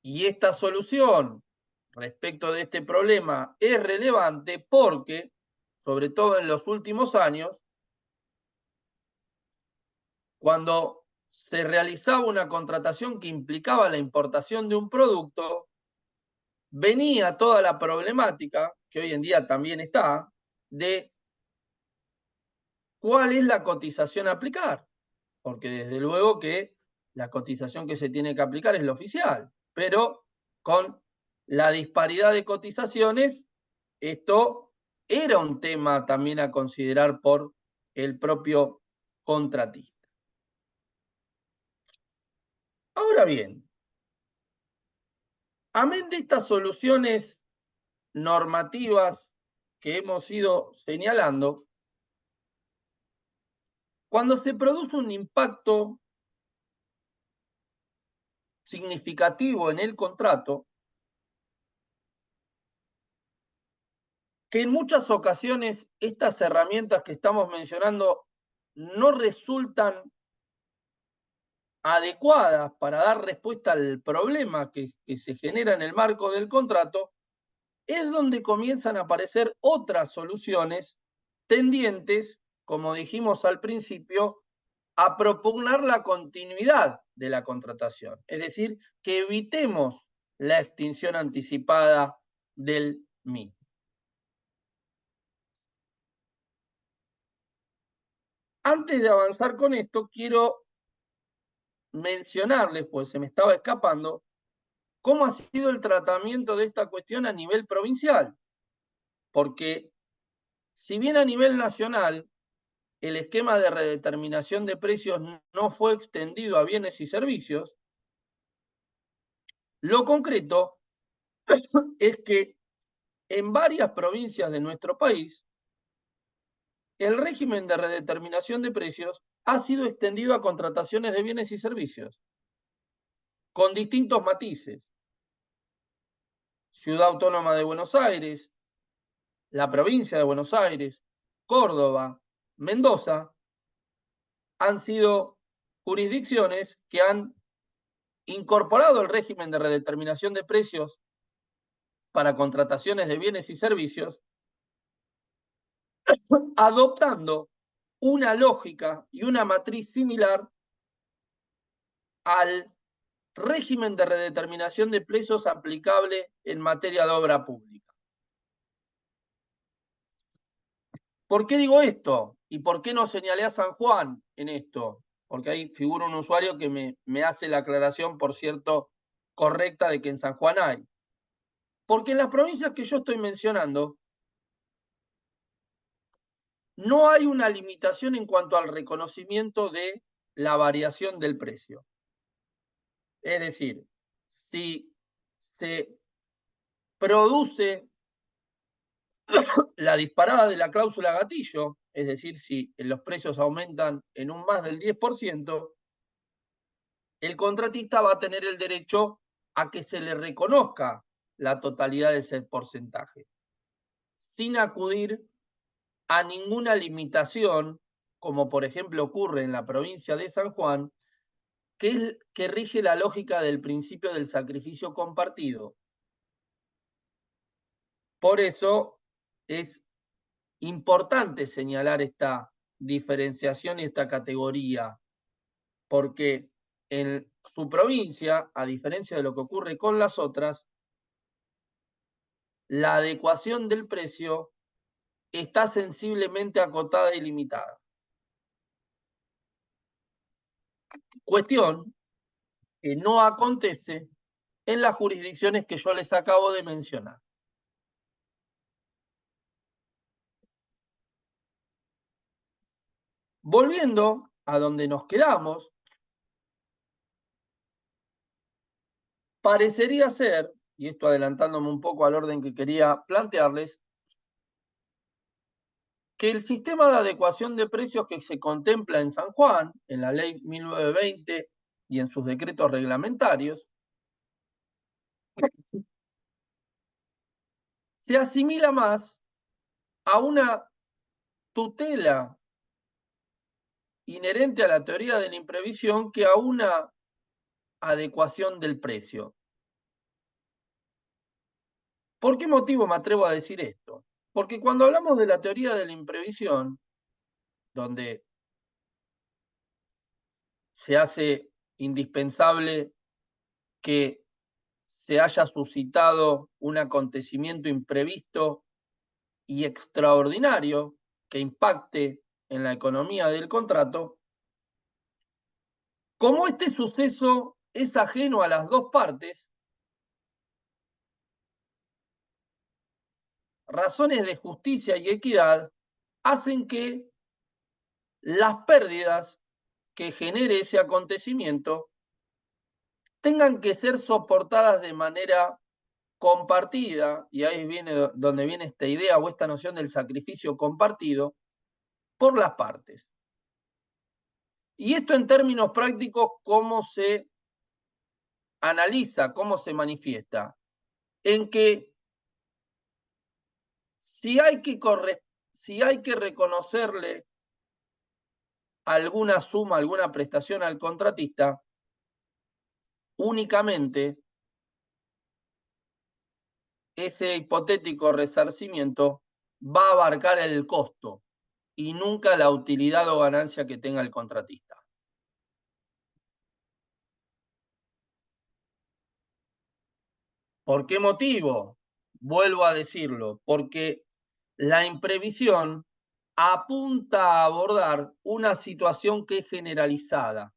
Y esta solución respecto de este problema es relevante porque, sobre todo en los últimos años, cuando se realizaba una contratación que implicaba la importación de un producto, venía toda la problemática, que hoy en día también está, de cuál es la cotización a aplicar. Porque desde luego que la cotización que se tiene que aplicar es la oficial, pero con la disparidad de cotizaciones, esto era un tema también a considerar por el propio contratista. Ahora bien, amén de estas soluciones normativas que hemos ido señalando, cuando se produce un impacto significativo en el contrato, que en muchas ocasiones estas herramientas que estamos mencionando no resultan adecuadas para dar respuesta al problema que se genera en el marco del contrato, es donde comienzan a aparecer otras soluciones tendientes, como dijimos al principio, a propugnar la continuidad de la contratación. Es decir, que evitemos la extinción anticipada del mismo. Antes de avanzar con esto, quiero mencionarles, pues se me estaba escapando, cómo ha sido el tratamiento de esta cuestión a nivel provincial. Porque si bien a nivel nacional el esquema de redeterminación de precios no fue extendido a bienes y servicios, lo concreto es que en varias provincias de nuestro país, el régimen de redeterminación de precios ha sido extendido a contrataciones de bienes y servicios, con distintos matices. Ciudad Autónoma de Buenos Aires, la provincia de Buenos Aires, Córdoba, Mendoza, han sido jurisdicciones que han incorporado el régimen de redeterminación de precios para contrataciones de bienes y servicios, adoptando una lógica y una matriz similar al régimen de redeterminación de precios aplicable en materia de obra pública. ¿Por qué digo esto? ¿Y por qué no señalé a San Juan en esto? Porque ahí figura un usuario que me hace la aclaración, por cierto, correcta de que en San Juan hay. Porque en las provincias que yo estoy mencionando, no hay una limitación en cuanto al reconocimiento de la variación del precio. Es decir, si se produce la disparada de la cláusula gatillo, es decir, si los precios aumentan en un más del 10%, el contratista va a tener el derecho a que se le reconozca la totalidad de ese porcentaje, sin acudir a ninguna limitación, como por ejemplo ocurre en la provincia de San Juan, que rige la lógica del principio del sacrificio compartido. Por eso es importante señalar esta diferenciación y esta categoría, porque en su provincia, a diferencia de lo que ocurre con las otras, la adecuación del precio está sensiblemente acotada y limitada. Cuestión que no acontece en las jurisdicciones que yo les acabo de mencionar. Volviendo a donde nos quedamos, parecería ser, y esto adelantándome un poco al orden que quería plantearles, que el sistema de adecuación de precios que se contempla en San Juan, en la ley 1920 y en sus decretos reglamentarios, se asimila más a una tutela inherente a la teoría de la imprevisión que a una adecuación del precio. ¿Por qué motivo me atrevo a decir esto? Porque cuando hablamos de la teoría de la imprevisión, donde se hace indispensable que se haya suscitado un acontecimiento imprevisto y extraordinario que impacte en la economía del contrato, como este suceso es ajeno a las dos partes, razones de justicia y equidad hacen que las pérdidas que genere ese acontecimiento tengan que ser soportadas de manera compartida, y ahí viene donde viene esta idea o esta noción del sacrificio compartido, por las partes. Y esto en términos prácticos, ¿cómo se analiza, cómo se manifiesta? En que si hay que reconocerle alguna suma, alguna prestación al contratista, únicamente ese hipotético resarcimiento va a abarcar el costo y nunca la utilidad o ganancia que tenga el contratista. ¿Por qué motivo? Vuelvo a decirlo, porque la imprevisión apunta a abordar una situación que es generalizada.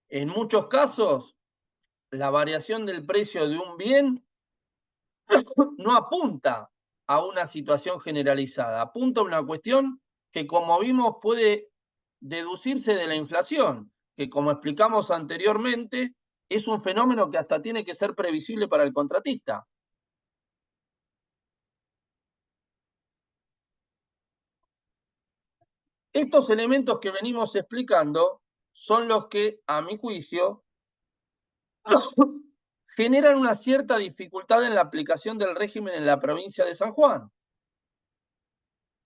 En muchos casos, la variación del precio de un bien no apunta a una situación generalizada, apunta a una cuestión que, como vimos, puede deducirse de la inflación, que, como explicamos anteriormente, es un fenómeno que hasta tiene que ser previsible para el contratista. Estos elementos que venimos explicando son los que, a mi juicio, generan una cierta dificultad en la aplicación del régimen en la provincia de San Juan,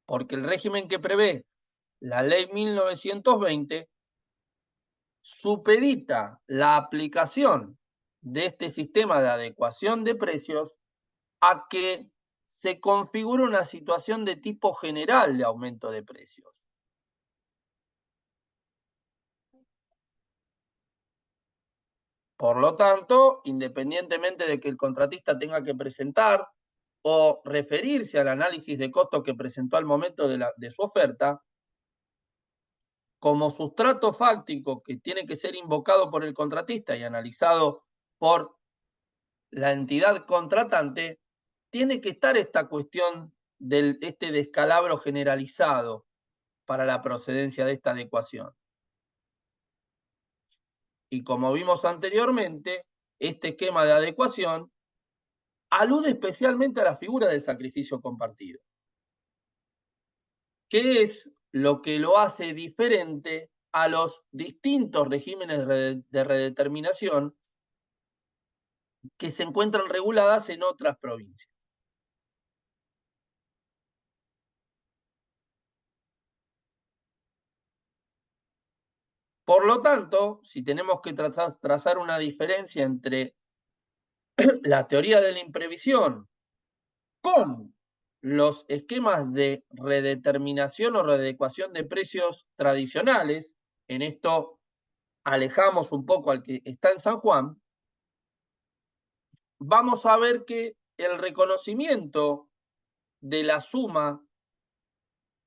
porque el régimen que prevé la ley 1920 supedita la aplicación de este sistema de adecuación de precios a que se configure una situación de tipo general de aumento de precios. Por lo tanto, independientemente de que el contratista tenga que presentar o referirse al análisis de costos que presentó al momento de su oferta, como sustrato fáctico que tiene que ser invocado por el contratista y analizado por la entidad contratante, tiene que estar esta cuestión de este descalabro generalizado para la procedencia de esta adecuación. Y como vimos anteriormente, este esquema de adecuación alude especialmente a la figura del sacrificio compartido. ¿Qué es lo que lo hace diferente a los distintos regímenes de redeterminación que se encuentran reguladas en otras provincias? Por lo tanto, si tenemos que trazar una diferencia entre la teoría de la imprevisión con los esquemas de redeterminación o readecuación de precios tradicionales, en esto alejamos un poco al que está en San Juan, vamos a ver que el reconocimiento de la suma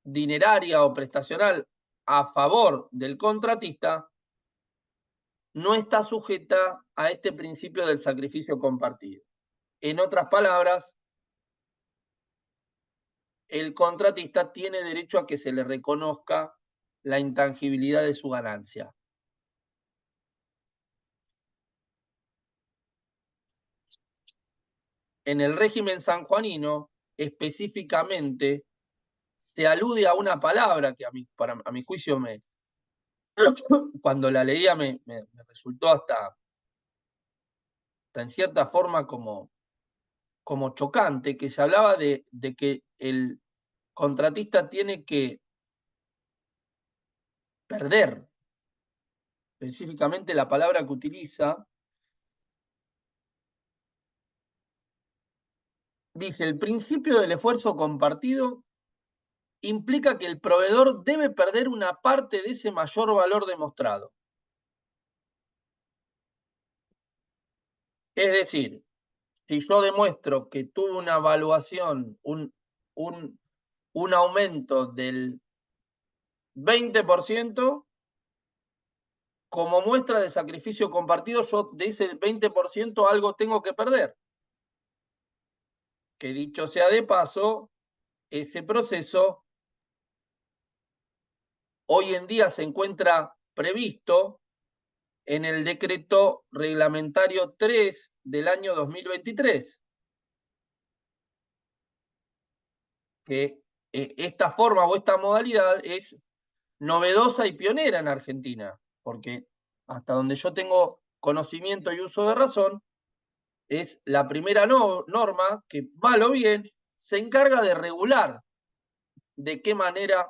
dineraria o prestacional a favor del contratista no está sujeta a este principio del sacrificio compartido. En otras palabras, el contratista tiene derecho a que se le reconozca la intangibilidad de su ganancia. En el régimen sanjuanino, específicamente, se alude a una palabra que a mi juicio cuando la leía me resultó hasta en cierta forma como chocante, que se hablaba de que el contratista tiene que perder. Específicamente la palabra que utiliza dice: el principio del esfuerzo compartido implica que el proveedor debe perder una parte de ese mayor valor demostrado. Es decir, si yo demuestro que tuve una evaluación, un aumento del 20%, como muestra de sacrificio compartido, yo de ese 20% algo tengo que perder. Que dicho sea de paso, ese proceso hoy en día se encuentra previsto en el decreto reglamentario 3 del año 2023. Que esta forma o esta modalidad es novedosa y pionera en Argentina, porque hasta donde yo tengo conocimiento y uso de razón, es la primera norma que, mal o bien, se encarga de regular de qué manera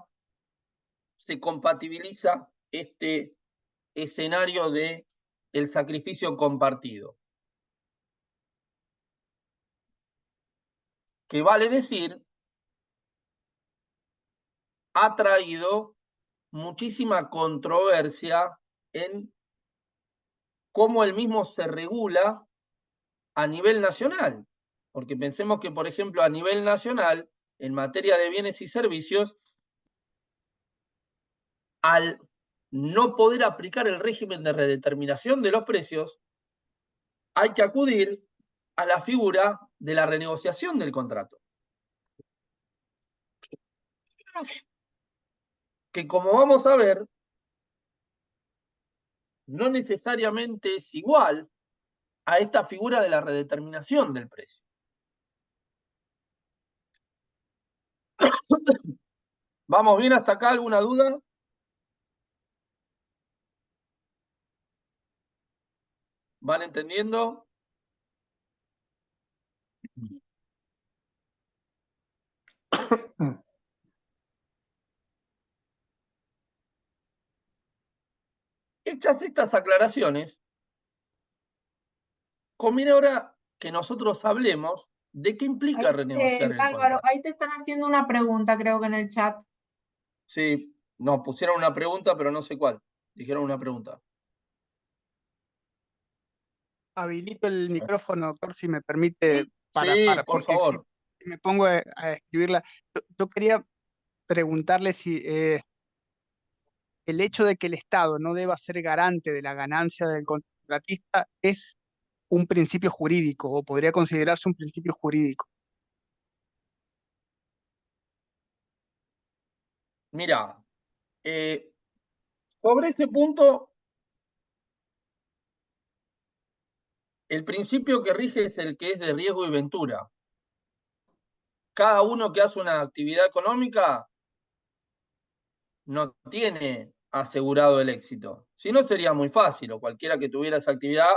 se compatibiliza este escenario de el sacrificio compartido. Que vale decir, ha traído muchísima controversia en cómo el mismo se regula a nivel nacional. Porque pensemos que, por ejemplo, a nivel nacional, en materia de bienes y servicios, al no poder aplicar el régimen de redeterminación de los precios, hay que acudir a la figura de la renegociación del contrato. Que, como vamos a ver, no necesariamente es igual a esta figura de la redeterminación del precio. ¿Vamos bien hasta acá? ¿Alguna duda? ¿Van entendiendo? Hechas estas aclaraciones, conviene ahora que nosotros hablemos de qué implica renegociar el Álvaro, contrato. ahí te están haciendo una pregunta, creo que en el chat. Sí, nos pusieron una pregunta, pero no sé cuál. Dijeron una pregunta. Habilito el micrófono, doctor, si me permite, Sí, por porque si favor. me pongo a escribirla. Yo quería preguntarle si el hecho de que el Estado no deba ser garante de la ganancia del contratista es un principio jurídico o podría considerarse un principio jurídico. Mira, sobre este punto el principio que rige es el que es de riesgo y ventura. Cada uno que hace una actividad económica no tiene asegurado el éxito. Si no, sería muy fácil, o cualquiera que tuviera esa actividad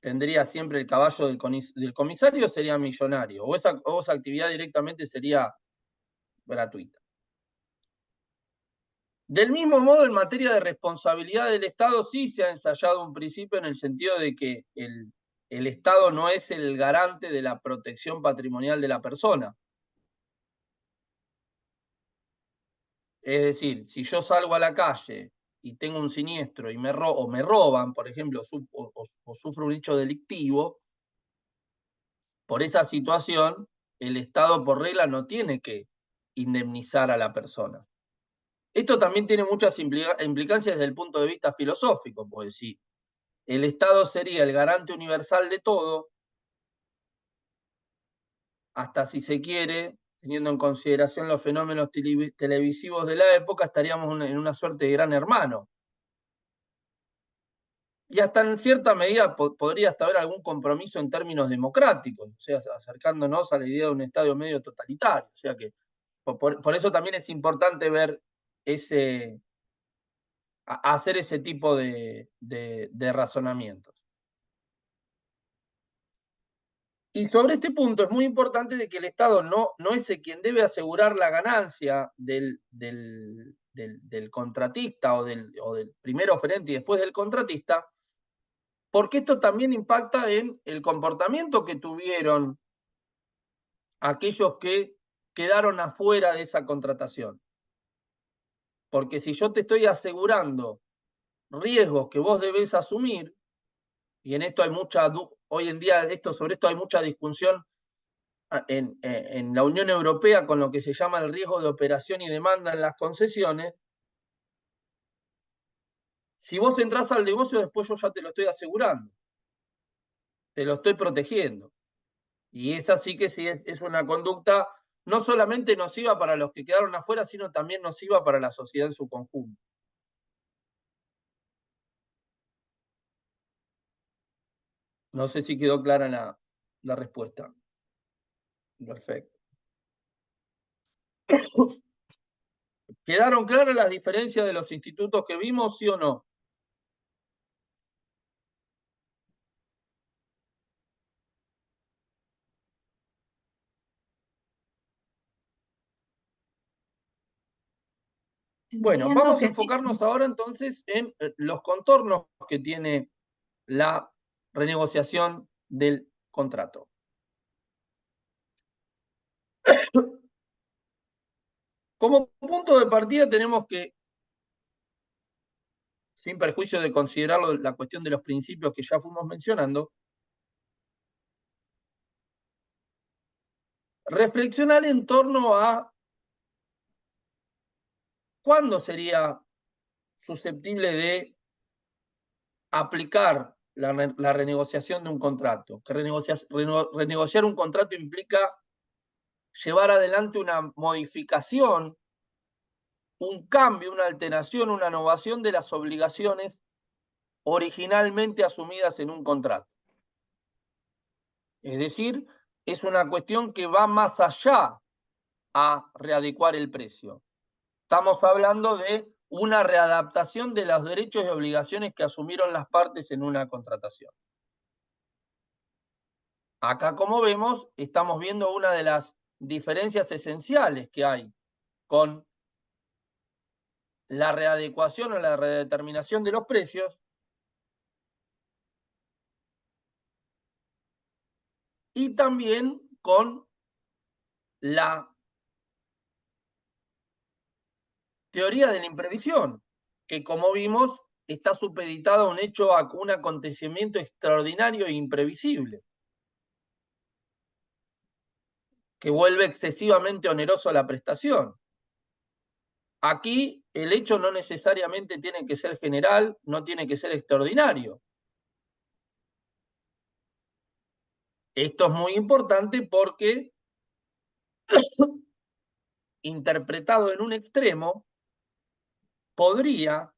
tendría siempre el caballo del comisario, sería millonario, o esa actividad directamente sería gratuita. Del mismo modo, en materia de responsabilidad del Estado, sí se ha ensayado un principio en el sentido de que el Estado no es el garante de la protección patrimonial de la persona. Es decir, si yo salgo a la calle y tengo un siniestro y me roban, por ejemplo, o sufro un hecho delictivo, por esa situación, el Estado por regla no tiene que indemnizar a la persona. Esto también tiene muchas implicancias desde el punto de vista filosófico, porque si el Estado sería el garante universal de todo, hasta si se quiere, teniendo en consideración los fenómenos televisivos de la época, estaríamos en una suerte de gran hermano. Y hasta en cierta medida podría hasta haber algún compromiso en términos democráticos, o sea, acercándonos a la idea de un Estado medio totalitario. O sea que por eso también es importante ver hacer ese tipo de razonamientos. Y sobre este punto es muy importante de que el Estado no es el quien debe asegurar la ganancia del contratista o del primer oferente y después del contratista, porque esto también impacta en el comportamiento que tuvieron aquellos que quedaron afuera de esa contratación. Porque si yo te estoy asegurando riesgos que vos debés asumir, y en esto hay hoy en día sobre esto hay mucha discusión en la Unión Europea con lo que se llama el riesgo de operación y demanda en las concesiones. Si vos entrás al negocio, después yo ya te lo estoy asegurando, te lo estoy protegiendo. Y esa sí que sí es una conducta no solamente nociva para los que quedaron afuera, sino también nociva para la sociedad en su conjunto. No sé si quedó clara la respuesta. Perfecto. ¿Quedaron claras las diferencias de los institutos que vimos, sí o no? Bueno, Entiendo vamos a que sí. enfocarnos ahora entonces en los contornos que tiene la renegociación del contrato. Como punto de partida tenemos que, sin perjuicio de considerar la cuestión de los principios que ya fuimos mencionando, reflexionar en torno a cuándo sería susceptible de aplicar la renegociación de un contrato. Que renegociar un contrato implica llevar adelante una modificación, un cambio, una alteración, una innovación de las obligaciones originalmente asumidas en un contrato. Es decir, es una cuestión que va más allá a readecuar el precio. Estamos hablando de una readaptación de los derechos y obligaciones que asumieron las partes en una contratación. Acá, como vemos, estamos viendo una de las diferencias esenciales que hay con la readecuación o la redeterminación de los precios y también con la teoría de la imprevisión, que como vimos está supeditada a un hecho, a un acontecimiento extraordinario e imprevisible, que vuelve excesivamente oneroso la prestación. Aquí el hecho no necesariamente tiene que ser general, no tiene que ser extraordinario. Esto es muy importante porque, interpretado en un extremo, podría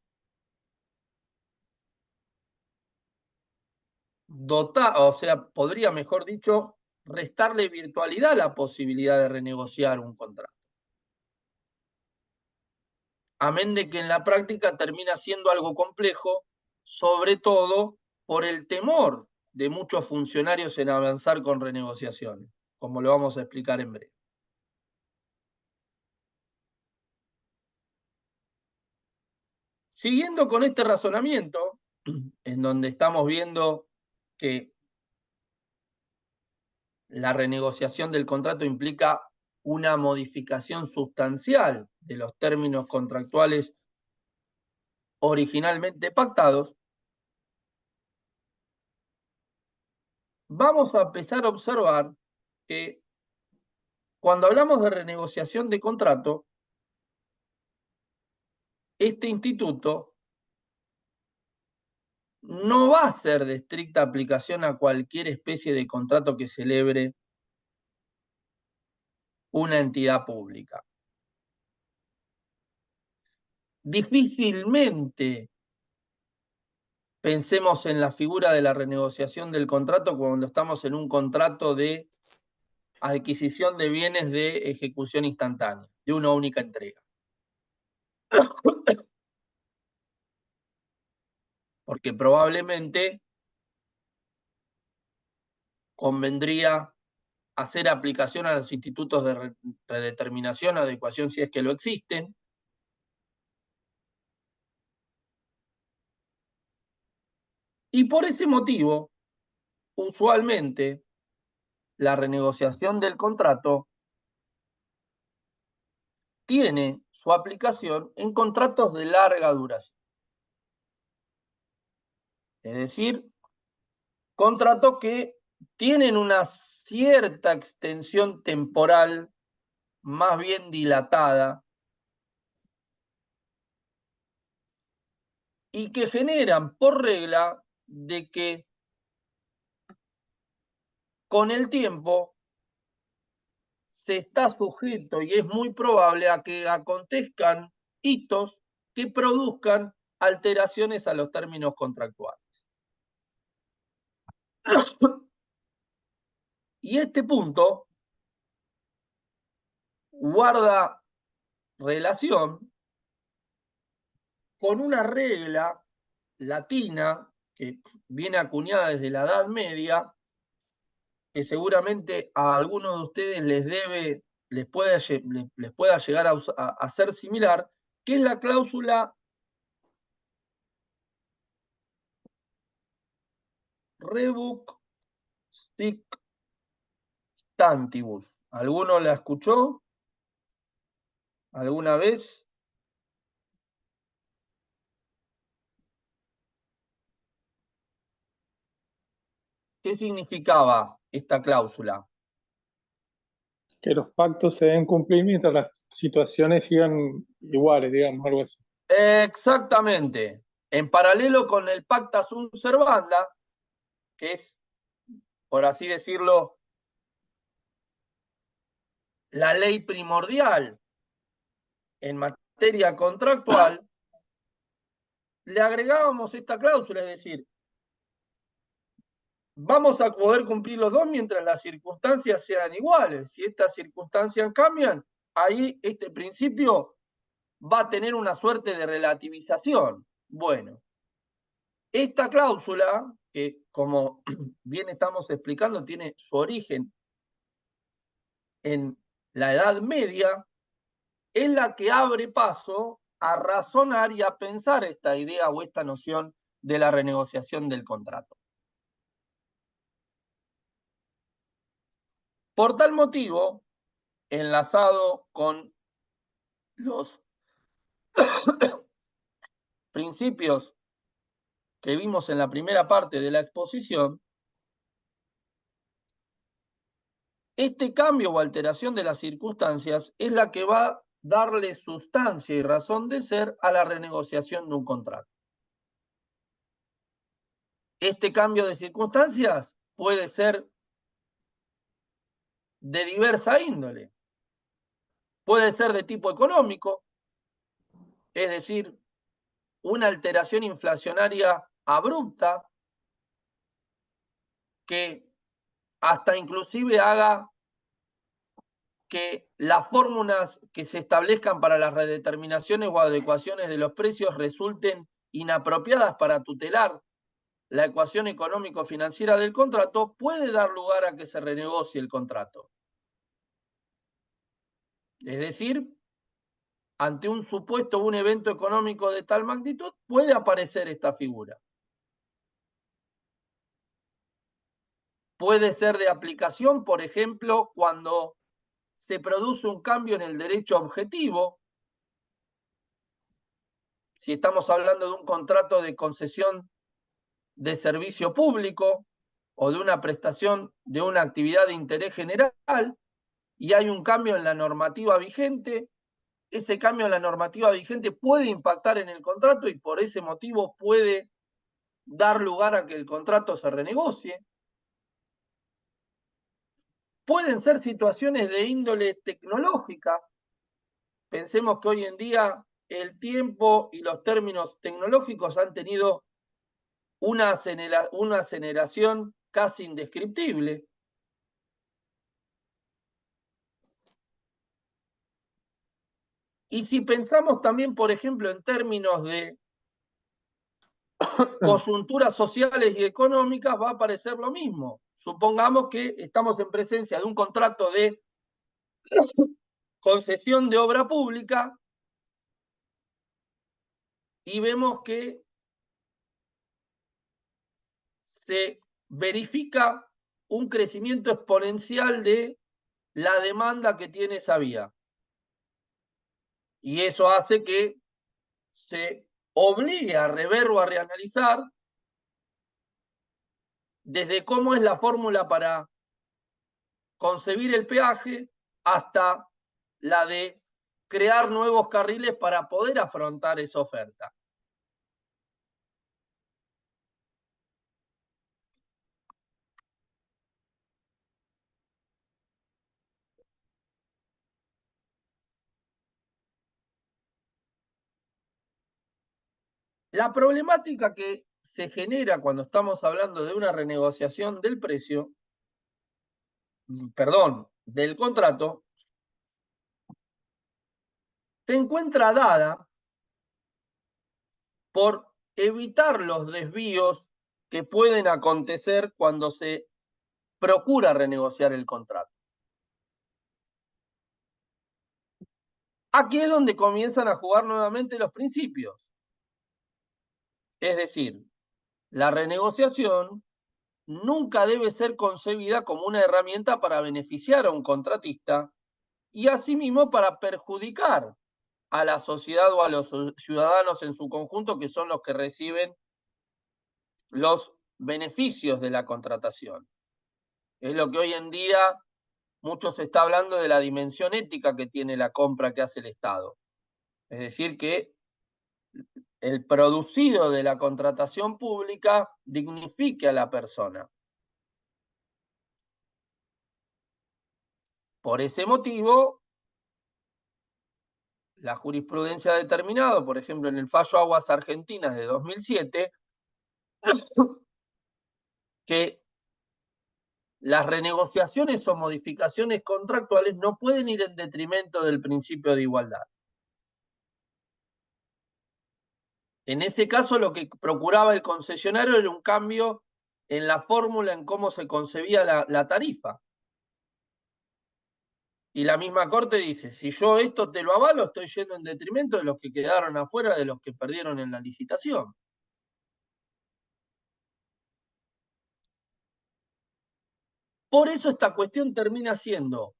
o sea, podría, mejor dicho, restarle virtualidad a la posibilidad de renegociar un contrato. Amén de que en la práctica termina siendo algo complejo, sobre todo por el temor de muchos funcionarios en avanzar con renegociaciones, como lo vamos a explicar en breve. Siguiendo con este razonamiento, en donde estamos viendo que la renegociación del contrato implica una modificación sustancial de los términos contractuales originalmente pactados, vamos a empezar a observar que cuando hablamos de renegociación de contrato, este instituto no va a ser de estricta aplicación a cualquier especie de contrato que celebre una entidad pública. Difícilmente pensemos en la figura de la renegociación del contrato cuando estamos en un contrato de adquisición de bienes de ejecución instantánea, de una única entrega. Porque probablemente convendría hacer aplicación a los institutos de redeterminación, adecuación, si es que lo existen, y por ese motivo, usualmente, la renegociación del contrato tiene su aplicación en contratos de larga duración. Es decir, contratos que tienen una cierta extensión temporal más bien dilatada y que generan por regla de que con el tiempo se está sujeto y es muy probable a que acontezcan hitos que produzcan alteraciones a los términos contractuales. Y este punto guarda relación con una regla latina que viene acuñada desde la Edad Media, que seguramente a algunos de ustedes les pueda llegar a ser similar, que es la cláusula Revoc Sic Stantibus. ¿Alguno la escuchó alguna vez? ¿Qué significaba esta cláusula? Que los pactos se deben cumplir mientras las situaciones sigan iguales, digamos, algo así. Exactamente. En paralelo con el pacta sunt servanda, que es, por así decirlo, la ley primordial en materia contractual, le agregábamos esta cláusula, es decir, vamos a poder cumplir los dos mientras las circunstancias sean iguales. Si estas circunstancias cambian, ahí este principio va a tener una suerte de relativización. Bueno, esta cláusula, que como bien estamos explicando, tiene su origen en la Edad Media, es la que abre paso a razonar y a pensar esta idea o esta noción de la renegociación del contrato. Por tal motivo, enlazado con los principios que vimos en la primera parte de la exposición, este cambio o alteración de las circunstancias es la que va a darle sustancia y razón de ser a la renegociación de un contrato. Este cambio de circunstancias puede ser de diversa índole. Puede ser de tipo económico, es decir, una alteración inflacionaria abrupta que hasta inclusive haga que las fórmulas que se establezcan para las redeterminaciones o adecuaciones de los precios resulten inapropiadas para tutelar la ecuación económico-financiera del contrato, puede dar lugar a que se renegocie el contrato. Es decir, ante un supuesto un evento económico de tal magnitud, puede aparecer esta figura. Puede ser de aplicación, por ejemplo, cuando se produce un cambio en el derecho objetivo. Si estamos hablando de un contrato de concesión de servicio público o de una prestación de una actividad de interés general y hay un cambio en la normativa vigente, ese cambio en la normativa vigente puede impactar en el contrato y por ese motivo puede dar lugar a que el contrato se renegocie. Pueden ser situaciones de índole tecnológica. Pensemos que hoy en día el tiempo y los términos tecnológicos han tenido una aceleración casi indescriptible. Y si pensamos también, por ejemplo, en términos de coyunturas sociales y económicas, va a aparecer lo mismo. Supongamos que estamos en presencia de un contrato de concesión de obra pública y vemos que se verifica un crecimiento exponencial de la demanda que tiene esa vía. Y eso hace que se obligue a rever o a reanalizar desde cómo es la fórmula para concebir el peaje hasta la de crear nuevos carriles para poder afrontar esa oferta. La problemática que se genera cuando estamos hablando de una renegociación del precio, perdón, del contrato, se encuentra dada por evitar los desvíos que pueden acontecer cuando se procura renegociar el contrato. Aquí es donde comienzan a jugar nuevamente los principios. Es decir, la renegociación nunca debe ser concebida como una herramienta para beneficiar a un contratista y asimismo para perjudicar a la sociedad o a los ciudadanos en su conjunto, que son los que reciben los beneficios de la contratación. Es lo que hoy en día mucho se está hablando de la dimensión ética que tiene la compra que hace el Estado. Es decir, que el producido de la contratación pública dignifique a la persona. Por ese motivo, la jurisprudencia ha determinado, por ejemplo, en el fallo Aguas Argentinas de 2007, que las renegociaciones o modificaciones contractuales no pueden ir en detrimento del principio de igualdad. En ese caso, lo que procuraba el concesionario era un cambio en la fórmula en cómo se concebía la tarifa. Y la misma Corte dice, si yo esto te lo avalo, estoy yendo en detrimento de los que quedaron afuera, de los que perdieron en la licitación. Por eso esta cuestión termina siendo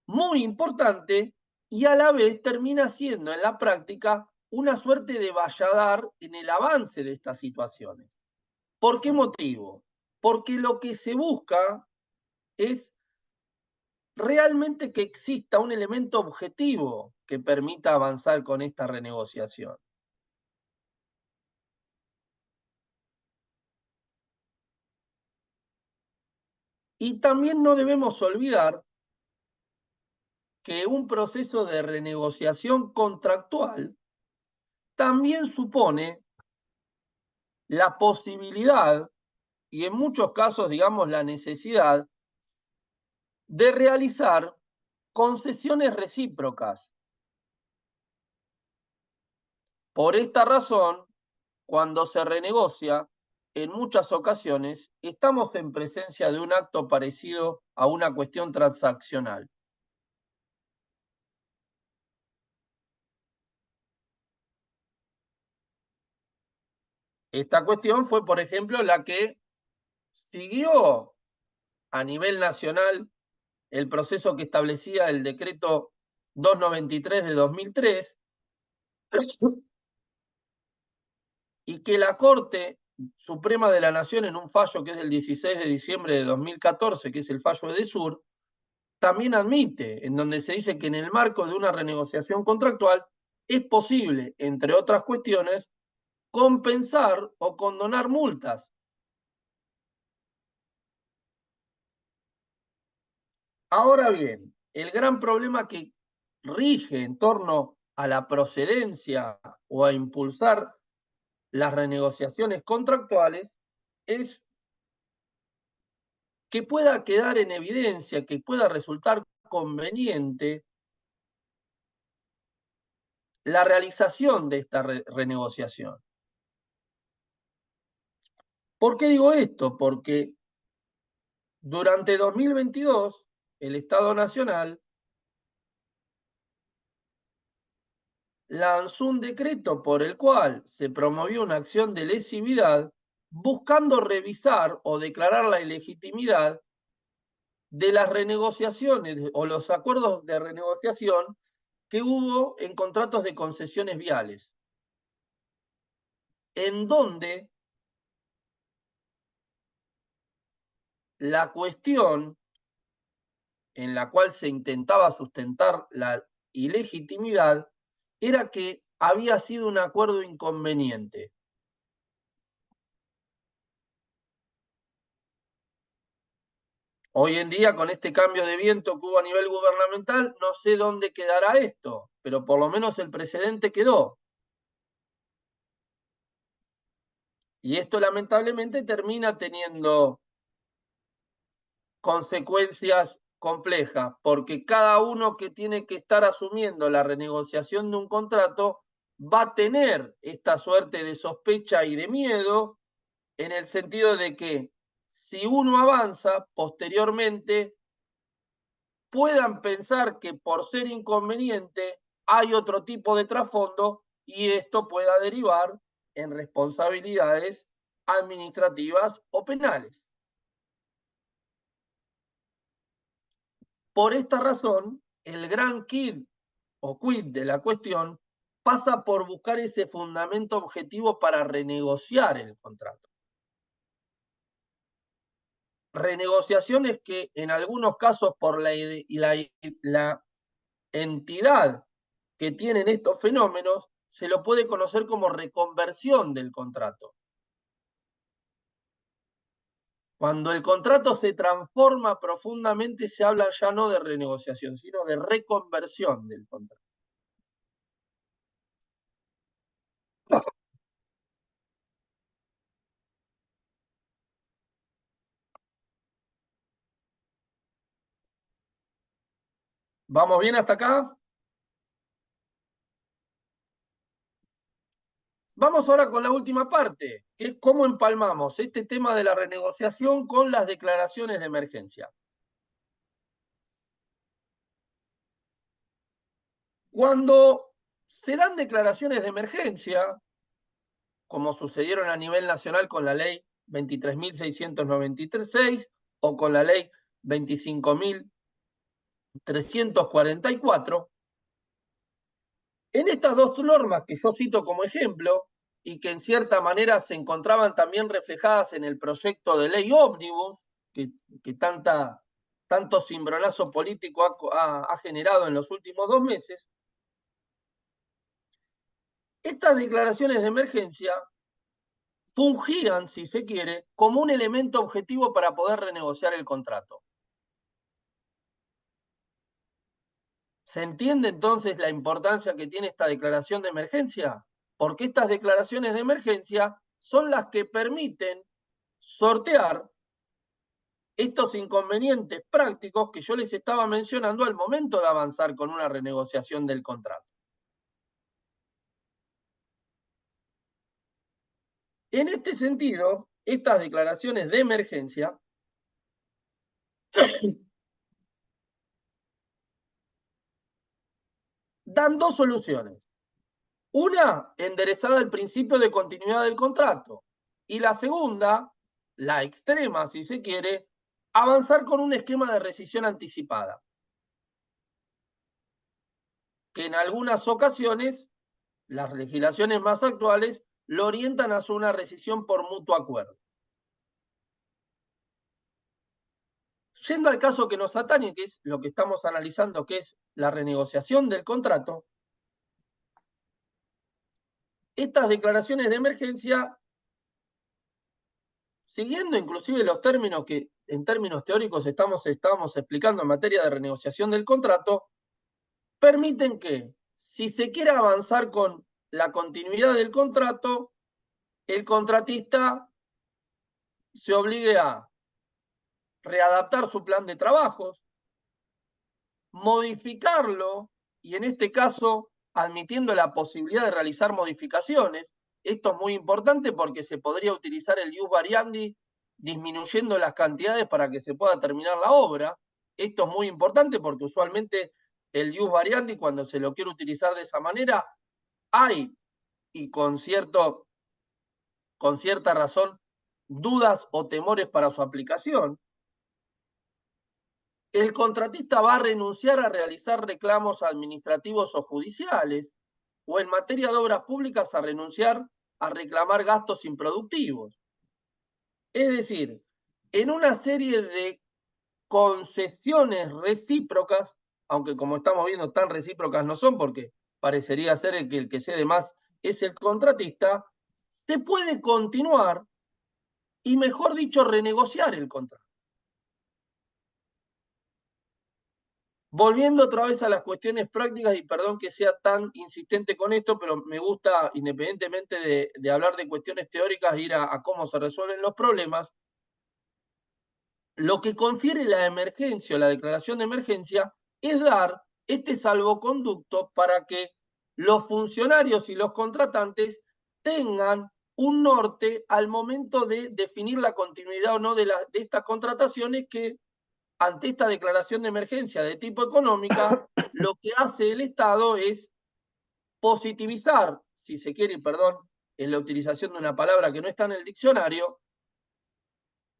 muy importante y a la vez termina siendo en la práctica una suerte de valladar en el avance de estas situaciones. ¿Por qué motivo? Porque lo que se busca es realmente que exista un elemento objetivo que permita avanzar con esta renegociación. Y también no debemos olvidar que un proceso de renegociación contractual también supone la posibilidad y en muchos casos, digamos, la necesidad de realizar concesiones recíprocas. Por esta razón, cuando se renegocia, en muchas ocasiones estamos en presencia de un acto parecido a una cuestión transaccional. Esta cuestión fue, por ejemplo, la que siguió a nivel nacional el proceso que establecía el decreto 293 de 2003 y que la Corte Suprema de la Nación, en un fallo que es del 16 de diciembre de 2014, que es el fallo de Edesur, también admite, en donde se dice que en el marco de una renegociación contractual es posible, entre otras cuestiones, compensar o condonar multas. Ahora bien, el gran problema que rige en torno a la procedencia o a impulsar las renegociaciones contractuales es que pueda quedar en evidencia, que pueda resultar conveniente la realización de esta renegociación. ¿Por qué digo esto? Porque durante 2022 el Estado Nacional lanzó un decreto por el cual se promovió una acción de lesividad buscando revisar o declarar la ilegitimidad de las renegociaciones o los acuerdos de renegociación que hubo en contratos de concesiones viales, en donde la cuestión en la cual se intentaba sustentar la ilegitimidad era que había sido un acuerdo inconveniente. Hoy en día, con este cambio de viento que hubo a nivel gubernamental, no sé dónde quedará esto, pero por lo menos el precedente quedó. Y esto lamentablemente termina teniendo consecuencias complejas, porque cada uno que tiene que estar asumiendo la renegociación de un contrato va a tener esta suerte de sospecha y de miedo, en el sentido de que si uno avanza, posteriormente puedan pensar que por ser inconveniente hay otro tipo de trasfondo y esto pueda derivar en responsabilidades administrativas o penales. Por esta razón, el gran quid o quid de la cuestión pasa por buscar ese fundamento objetivo para renegociar el contrato. Renegociaciones que en algunos casos por la entidad que tienen estos fenómenos se lo puede conocer como reconversión del contrato. Cuando el contrato se transforma profundamente se habla ya no de renegociación, sino de reconversión del contrato. ¿Vamos bien hasta acá? Vamos ahora con la última parte, que es cómo empalmamos este tema de la renegociación con las declaraciones de emergencia. Cuando se dan declaraciones de emergencia, como sucedieron a nivel nacional con la ley 23.696 o con la ley 25.344, en estas dos normas que yo cito como ejemplo, y que en cierta manera se encontraban también reflejadas en el proyecto de ley ómnibus, que tanto cimbronazo político ha generado en los últimos 2 meses, estas declaraciones de emergencia fungían, si se quiere, como un elemento objetivo para poder renegociar el contrato. ¿Se entiende entonces la importancia que tiene esta declaración de emergencia? Porque estas declaraciones de emergencia son las que permiten sortear estos inconvenientes prácticos que yo les estaba mencionando al momento de avanzar con una renegociación del contrato. En este sentido, estas declaraciones de emergencia dan dos soluciones. Una, enderezada al principio de continuidad del contrato. Y la segunda, la extrema, si se quiere, avanzar con un esquema de rescisión anticipada, que en algunas ocasiones, las legislaciones más actuales, lo orientan hacia una rescisión por mutuo acuerdo. Yendo al caso que nos atañe, que es lo que estamos analizando, que es la renegociación del contrato, estas declaraciones de emergencia, siguiendo inclusive los términos que en términos teóricos estábamos explicando en materia de renegociación del contrato, permiten que, si se quiere avanzar con la continuidad del contrato, el contratista se obligue a readaptar su plan de trabajos, modificarlo, y en este caso admitiendo la posibilidad de realizar modificaciones. Esto es muy importante porque se podría utilizar el ius variandi disminuyendo las cantidades para que se pueda terminar la obra. Esto es muy importante porque usualmente el ius variandi, cuando se lo quiere utilizar de esa manera, hay, y con cierta razón, dudas o temores para su aplicación. El contratista va a renunciar a realizar reclamos administrativos o judiciales, o en materia de obras públicas a renunciar a reclamar gastos improductivos. Es decir, en una serie de concesiones recíprocas, aunque como estamos viendo tan recíprocas no son, porque parecería ser que el que cede más es el contratista, se puede continuar y, mejor dicho, renegociar el contrato. Volviendo otra vez a las cuestiones prácticas, y perdón que sea tan insistente con esto, pero me gusta, independientemente de hablar de cuestiones teóricas, ir a cómo se resuelven los problemas. Lo que confiere la emergencia o la declaración de emergencia es dar este salvoconducto para que los funcionarios y los contratantes tengan un norte al momento de definir la continuidad o no de estas contrataciones, que ante esta declaración de emergencia de tipo económica, lo que hace el Estado es positivizar, si se quiere, perdón, en la utilización de una palabra que no está en el diccionario,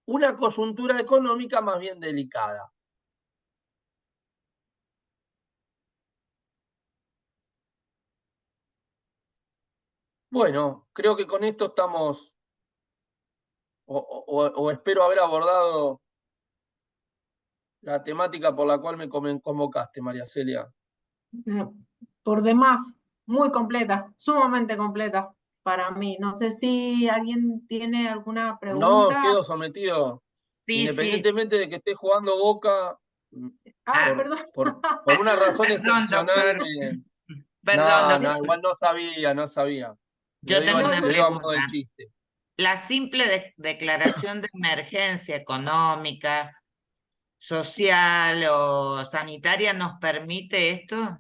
una coyuntura económica más bien delicada. Bueno, creo que con esto estamos, o espero haber abordado la temática por la cual me convocaste, María Celia. Por demás, muy completa, sumamente completa para mí. No sé si alguien tiene alguna pregunta. No, quedo sometido, Sí, independientemente de que esté jugando Boca, Perdón. por una razón excepcional. Perdón, No, igual no sabía. Yo tengo una Lo digo a modo de pregunta. chiste. ¿La simple declaración de emergencia económica, social o sanitaria nos permite esto?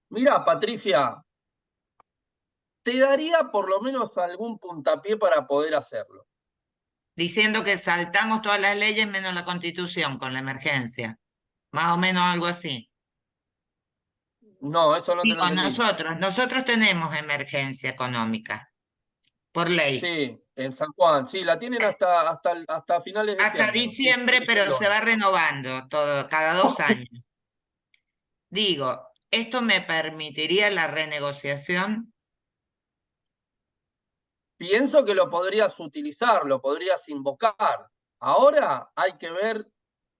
Mira, Patricia, te daría por lo menos algún puntapié para poder hacerlo. Diciendo que saltamos todas las leyes menos la Constitución con la emergencia. Más o menos algo así. No, eso no te lo Digo, entendí. nosotros tenemos emergencia económica, por ley. Sí, en San Juan, sí, la tienen hasta finales de este Hasta año. diciembre, Sí, pero se perdón. va renovando todo, cada 2 años. Digo, ¿esto me permitiría la renegociación? Pienso que lo podrías utilizar, lo podrías invocar. Ahora hay que ver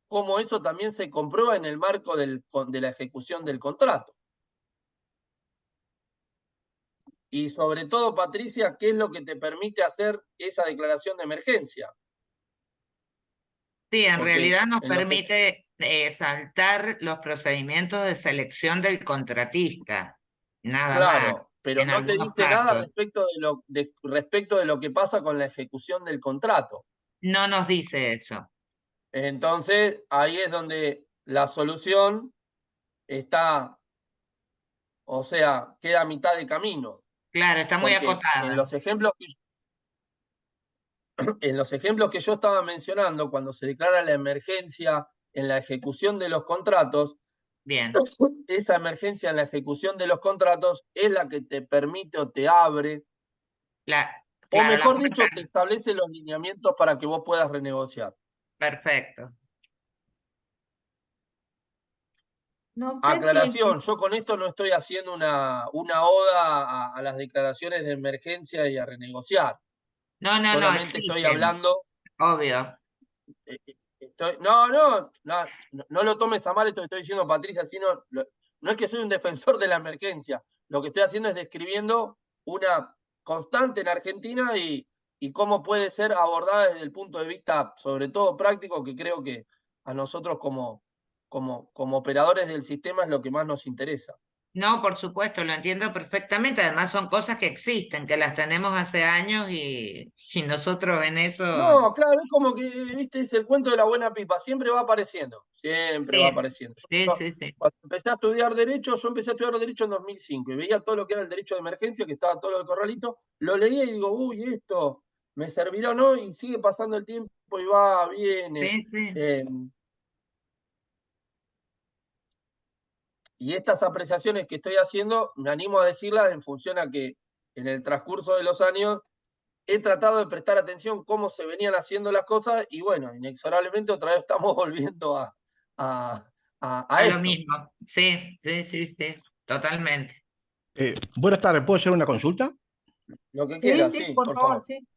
cómo eso también se comprueba en el marco de la ejecución del contrato. Y sobre todo, Patricia, ¿qué es lo que te permite hacer esa declaración de emergencia? Sí, en Porque realidad nos en los permite saltar los procedimientos de selección del contratista, nada más. Claro, pero En no te algunos dice nada casos. respecto de lo que pasa con la ejecución del contrato. No nos dice eso. Entonces, ahí es donde la solución está, o sea, queda a mitad de camino. Claro, está muy Porque acotada. en los ejemplos que yo estaba mencionando, cuando se declara la emergencia en la ejecución de los contratos, Bien. esa emergencia en la ejecución de los contratos es la que te permite o te abre, o Claro, mejor dicho, te establece los lineamientos para que vos puedas renegociar. perfecto. No sé Aclaración, yo con esto no estoy haciendo una oda a las declaraciones de emergencia y a renegociar. No, Solamente estoy existen, hablando. obvio. No lo tomes a mal esto que estoy diciendo, Patricia, sino, no es que soy un defensor de la emergencia. Lo que estoy haciendo es describiendo una constante en Argentina y cómo puede ser abordada desde el punto de vista, sobre todo práctico, que creo que a nosotros como operadores del sistema es lo que más nos interesa. No, por supuesto, lo entiendo perfectamente. Además son cosas que existen, que las tenemos hace años y nosotros en eso... No, claro, es como que, viste, es el cuento de la buena pipa, siempre va apareciendo, siempre va Sí, apareciendo. sí. Cuando empecé a estudiar Derecho, yo empecé a estudiar Derecho en 2005 y veía todo lo que era el derecho de emergencia, que estaba todo lo de corralito, lo leía y digo, uy, esto me servirá o no, y sigue pasando el tiempo y va, viene. Sí. Y estas apreciaciones que estoy haciendo, me animo a decirlas en función a que en el transcurso de los años he tratado de prestar atención cómo se venían haciendo las cosas y bueno, inexorablemente otra vez estamos volviendo a A lo esto. mismo. Sí, totalmente. Buenas tardes, ¿puedo hacer una consulta? Lo que Sí, quieras, sí, sí, por por favor, favor. sí.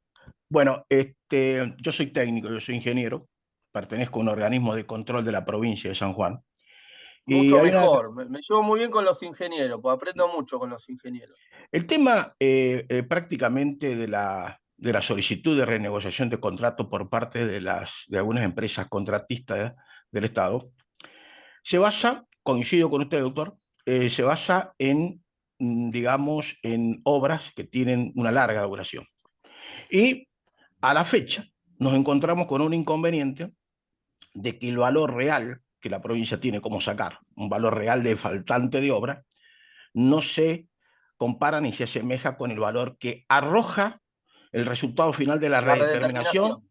Bueno, yo soy técnico, yo soy ingeniero, pertenezco a un organismo de control de la provincia de San Juan. Y Mucho hay mejor, me llevo muy bien con los ingenieros, pues aprendo mucho con los ingenieros. el tema prácticamente de la solicitud de renegociación de contrato por parte de algunas empresas contratistas del Estado se basa, coincido con usted, doctor, se basa en, digamos, en obras que tienen una larga duración. Y a la fecha nos encontramos con un inconveniente de que el valor real que la provincia tiene como sacar, un valor real de faltante de obra, no se compara ni se asemeja con el valor que arroja el resultado final de la La redeterminación,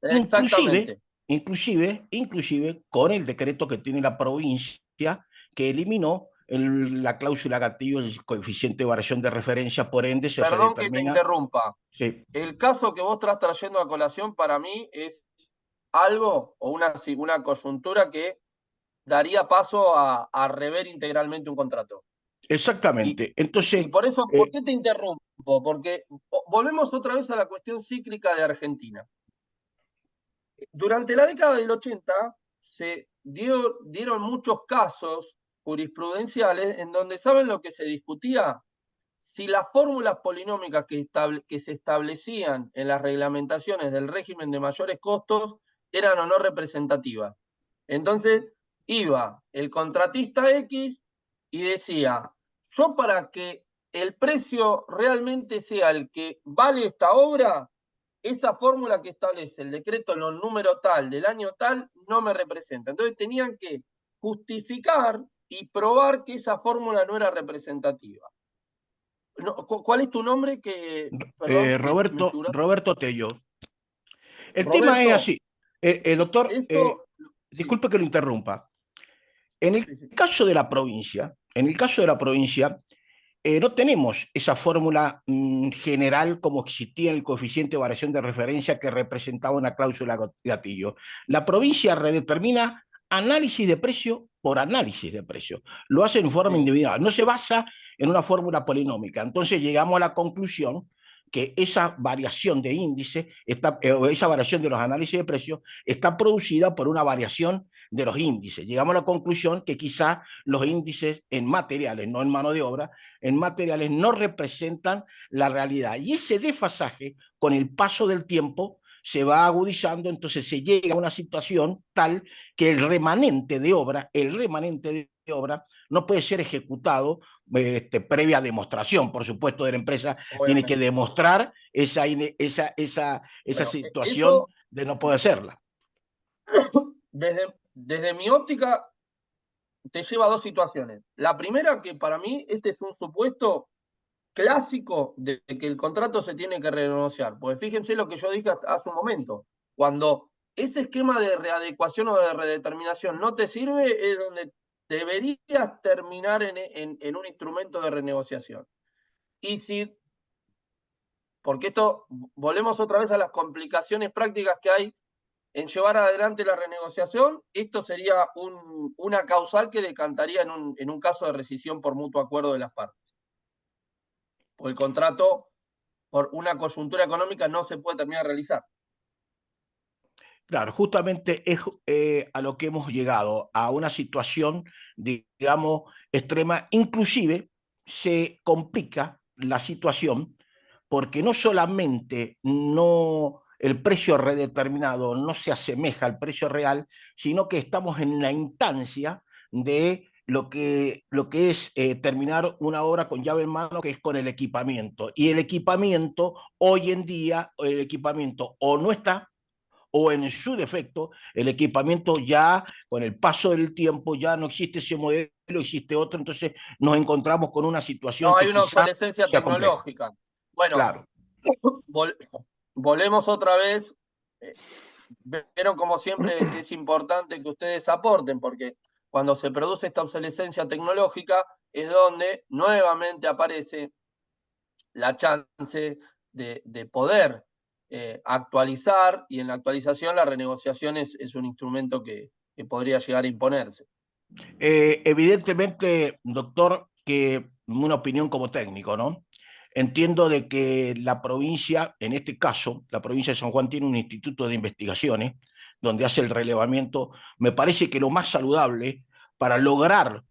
redeterminación. Exactamente. inclusive con el decreto que tiene la provincia que eliminó la cláusula gatillo, el coeficiente de variación de referencia, por ende se Perdón que te redetermina. interrumpa. Sí. El caso que vos estás trayendo a colación para mí es algo o una coyuntura que daría paso a rever integralmente un contrato. Exactamente. Entonces, Y por eso, ¿por qué te interrumpo? Porque volvemos otra vez a la cuestión cíclica de Argentina. Durante la década del 80 se dieron muchos casos jurisprudenciales en donde, ¿saben lo que se discutía? Si las fórmulas polinómicas que se establecían en las reglamentaciones del régimen de mayores costos eran o no representativas. Entonces iba el contratista X y decía, yo para que el precio realmente sea el que vale esta obra, esa fórmula que establece el decreto en el número tal del año tal no me representa. Entonces tenían que justificar y probar que esa fórmula no era representativa. No, ¿cuál es tu nombre? Perdón, Roberto Tello. El tema es Roberto, así. Doctor, esto... Sí, disculpe que lo interrumpa. En el sí. caso de la provincia, no tenemos esa fórmula general como existía en el coeficiente de variación de referencia que representaba una cláusula gatillo. La provincia redetermina análisis de precio por análisis de precio. Lo hace en forma individual, no se basa en una fórmula polinómica. Entonces llegamos a la conclusión que esa variación de índice, esa variación de los análisis de precios está producida por una variación de los índices. Llegamos a la conclusión que quizá los índices en materiales, no en mano de obra, en materiales no representan la realidad. Y ese desfasaje, con el paso del tiempo, se va agudizando, entonces se llega a una situación tal que el remanente de obra no puede ser ejecutado previa demostración, por supuesto, de la empresa. Tiene que obviamente. demostrar esa Bueno, situación eso, de no poder hacerla. desde mi óptica, te lleva a dos situaciones. La primera, que para mí este es un supuesto clásico de que el contrato se tiene que renegociar. Porque fíjense lo que yo dije hace un momento. Cuando ese esquema de readecuación o de redeterminación no te sirve, es donde deberías terminar en un instrumento de renegociación. Y si, porque esto, volvemos otra vez a las complicaciones prácticas que hay en llevar adelante la renegociación, esto sería una causal que decantaría en un caso de rescisión por mutuo acuerdo de las partes. O el contrato, por una coyuntura económica, no se puede terminar de realizar. Claro, justamente es a lo que hemos llegado, a una situación, digamos, extrema. Inclusive se complica la situación porque no solamente el precio redeterminado no se asemeja al precio real, sino que estamos en la instancia de lo que es terminar una obra con llave en mano, que es con el equipamiento. Y el equipamiento, hoy en día, el equipamiento o no está, o en su defecto, el equipamiento ya con el paso del tiempo ya no existe ese modelo, existe otro, entonces nos encontramos con una situación No, hay que una quizá obsolescencia sea compleja. tecnológica. Bueno, Claro. volvemos otra vez. Pero como siempre es importante que ustedes aporten, porque cuando se produce esta obsolescencia tecnológica es donde nuevamente aparece la chance de poder actualizar, y en la actualización la renegociación es un instrumento que podría llegar a imponerse. Evidentemente, doctor, que una opinión como técnico, ¿no? Entiendo de que la provincia, en este caso, la provincia de San Juan tiene un instituto de investigaciones donde hace el relevamiento. Me parece que lo más saludable para lograr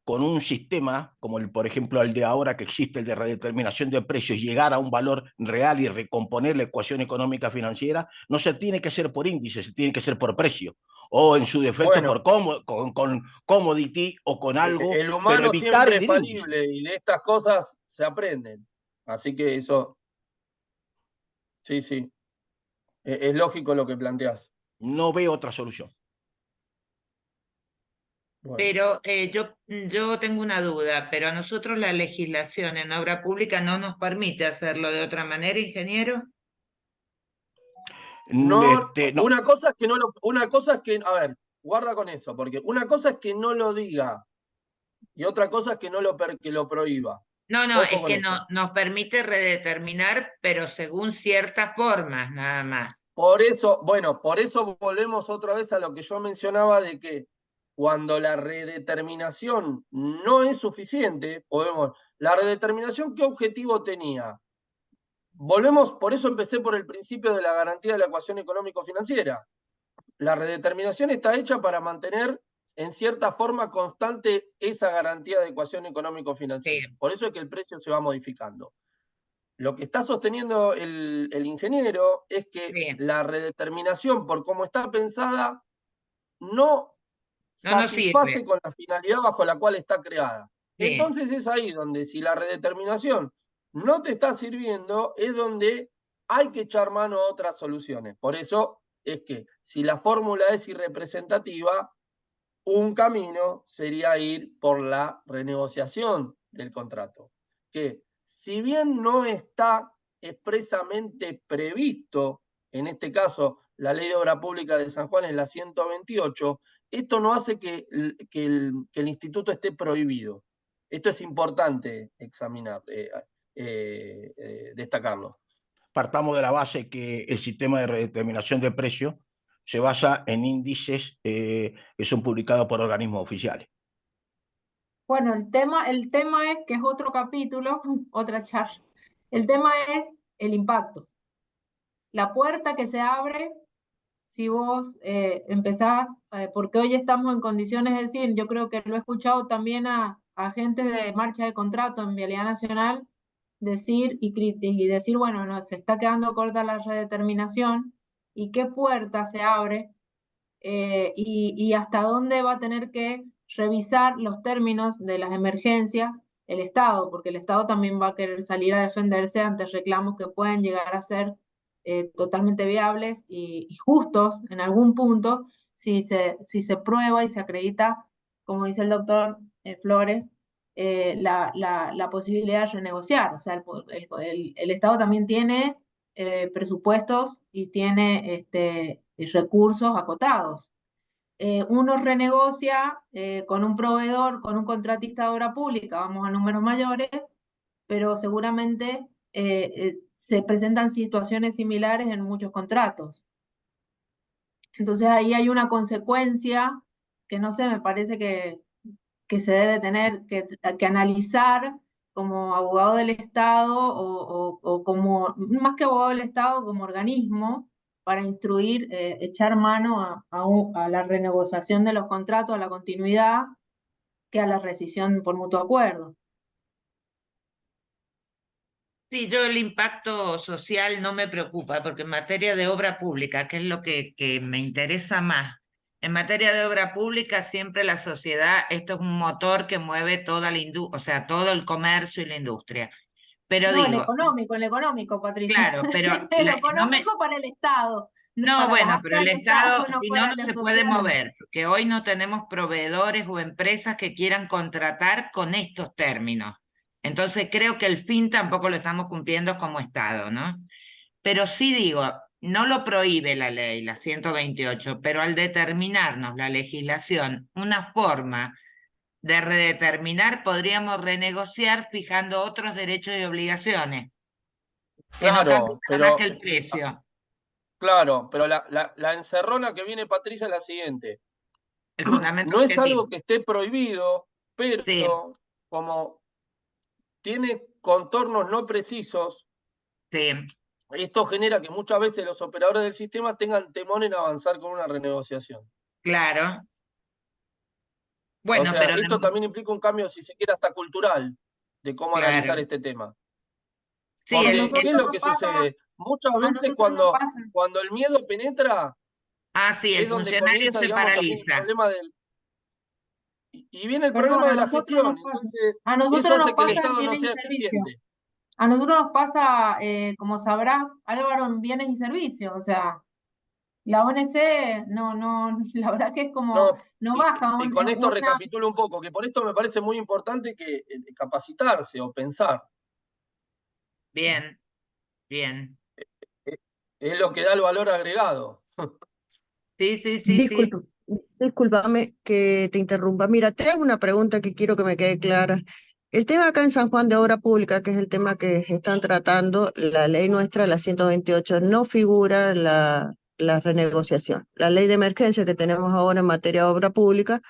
con un sistema como por ejemplo, el de ahora que existe, el de redeterminación de precios, llegar a un valor real y recomponer la ecuación económica financiera, no se tiene que hacer por índice, se tiene que hacer por precio, o en su defecto Bueno, con commodity o con algo, el pero humano evitar siempre es el índice. falible y de estas cosas se aprenden. Así que eso, sí, sí, es lógico lo que planteás. No veo otra solución. Bueno. Pero yo tengo una duda, pero a nosotros la legislación en obra pública no nos permite hacerlo de otra manera, ingeniero. No, No. una cosa es que no lo, una cosa es que, a ver, guarda con eso, porque una cosa es que no lo diga y otra cosa es que no lo que lo prohíba. No, Ojo es con que eso. nos permite redeterminar, pero según ciertas formas, nada más. Por eso, bueno, por eso volvemos otra vez a lo que yo mencionaba de que cuando la redeterminación no es suficiente, podemos, la redeterminación, ¿qué objetivo tenía? Volvemos, por eso empecé por el principio de la garantía de la ecuación económico-financiera. La redeterminación está hecha para mantener en cierta forma constante esa garantía de ecuación económico-financiera. Sí. Por eso es que el precio se va modificando. Lo que está sosteniendo el ingeniero es que Sí. la redeterminación, por cómo está pensada, no No nos satisface sirve. con la finalidad bajo la cual está creada. Sí. Entonces es ahí donde, si la redeterminación no te está sirviendo, es donde hay que echar mano a otras soluciones. Por eso es que si la fórmula es irrepresentativa, un camino sería ir por la renegociación del contrato, que si bien no está expresamente previsto, en este caso la Ley de Obra Pública de San Juan es la 128, esto no hace que el instituto esté prohibido. Esto es importante examinar, destacarlo. Partamos de la base que el sistema de redeterminación de precios se basa en índices que son publicados por organismos oficiales. Bueno, el tema es que es otro capítulo, otra charla. El tema es el impacto. La puerta que se abre si vos empezás, porque hoy estamos en condiciones de decir, yo creo que lo he escuchado también a agentes de marcha de contrato en Vialidad Nacional decir y decir, bueno, no, se está quedando corta la redeterminación, y qué puerta se abre y hasta dónde va a tener que revisar los términos de las emergencias el Estado, porque el Estado también va a querer salir a defenderse ante reclamos que pueden llegar a ser totalmente viables y justos en algún punto si se prueba y se acredita, como dice el doctor Flores, la posibilidad de renegociar. O sea, el Estado también tiene presupuestos y tiene recursos acotados. Uno renegocia con un proveedor, con un contratista de obra pública, vamos a números mayores, pero seguramente se presentan situaciones similares en muchos contratos. Entonces ahí hay una consecuencia que no sé, me parece que se debe tener que analizar como abogado del Estado o como, más que abogado del Estado, como organismo para instruir, echar mano a la renegociación de los contratos, a la continuidad, que a la rescisión por mutuo acuerdo. Sí, yo el impacto social no me preocupa, porque en materia de obra pública, que es lo que me interesa más, en materia de obra pública siempre la sociedad, esto es un motor que mueve toda la industria, o sea, todo el comercio y la industria. Pero No, digo, el económico, Patricia. claro, pero El no me... económico para el Estado, No, para las bueno, pero arcas el del Estado, Estado, no si no, para no las se puede sociales. mover, porque hoy no tenemos proveedores o empresas que quieran contratar con estos términos. Entonces creo que el fin tampoco lo estamos cumpliendo como Estado, ¿no? Pero sí digo, no lo prohíbe la ley, la 128, pero al determinarnos la legislación una forma de redeterminar, podríamos renegociar fijando otros derechos y obligaciones, que no cambien Claro, nada más que pero, el precio. claro, pero la encerrona que viene, Patricia, es la siguiente. El fundamento No es objetivo. algo que esté prohibido, Sí, pero como tiene contornos no precisos, sí, esto genera que muchas veces los operadores del sistema tengan temor en avanzar con una renegociación. claro. O Bueno, sea, pero esto también implica un cambio, si se quiere, hasta cultural, de cómo analizar claro. este tema. Sí, A Porque, ¿qué es nosotros lo nos que pasa, sucede? Muchas a veces nosotros nos pasa. cuando el miedo penetra, sí, es el donde funcionario comienza, se digamos, también el paraliza. problema del... Y viene el Perdón, problema a de la nosotros gestión. nos pasa. Entonces, A eso nosotros nos hace que el pasa en Estado no bienes y sea servicios. eficiente. A nosotros nos pasa, como sabrás, Álvaro, en bienes y servicios. O sea, la ONC no, la verdad que es como, No, no baja y con esto una. recapitulo un poco, que por esto me parece muy importante que capacitarse o pensar. Bien, bien. Eh, Es lo que da el valor agregado. Sí, sí, sí, sí. Discúlpame que te interrumpa. Mira, te hago una pregunta que quiero que me quede clara. El tema acá en San Juan de Obra Pública, que es el tema que están tratando, la ley nuestra, la 128, no figura la renegociación. La ley de emergencia que tenemos ahora en materia de obra pública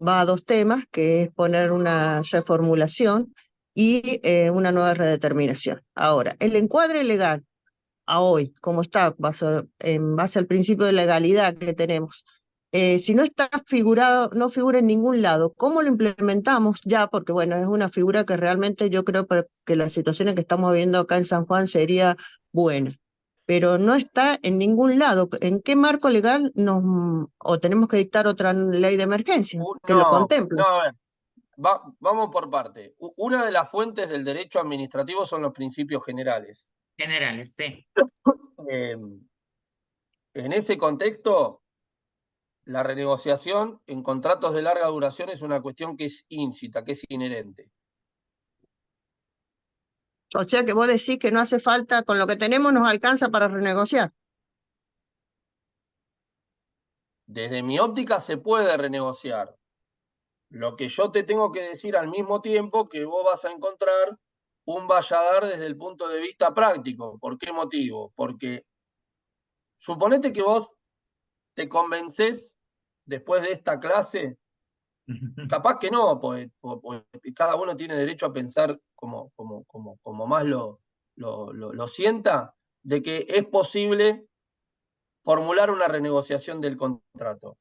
va a dos temas, que es poner una reformulación y una nueva redeterminación. Ahora, el encuadre legal a hoy, como está, en base al principio de legalidad que tenemos, si no está figurado, no figura en ningún lado, ¿cómo lo implementamos ya? Porque bueno, es una figura que realmente yo creo que las situaciones que estamos viendo acá en San Juan sería buena, pero no está en ningún lado. ¿En qué marco legal o tenemos que dictar otra ley de emergencia que lo No, contemple? no, a ver, vamos por parte. Una de las fuentes del derecho administrativo son los principios generales. Generales, sí. Eh, en ese contexto, la renegociación en contratos de larga duración es una cuestión que es íncita, que es inherente. O sea que vos decís que no hace falta, con lo que tenemos nos alcanza para renegociar. Desde mi óptica se puede renegociar. Lo que yo te tengo que decir al mismo tiempo que vos vas a encontrar un valladar desde el punto de vista práctico. ¿Por qué motivo? Porque suponete que vos te convencés después de esta clase, capaz que no, porque cada uno tiene derecho a pensar como más lo sienta, de que es posible formular una renegociación del contrato.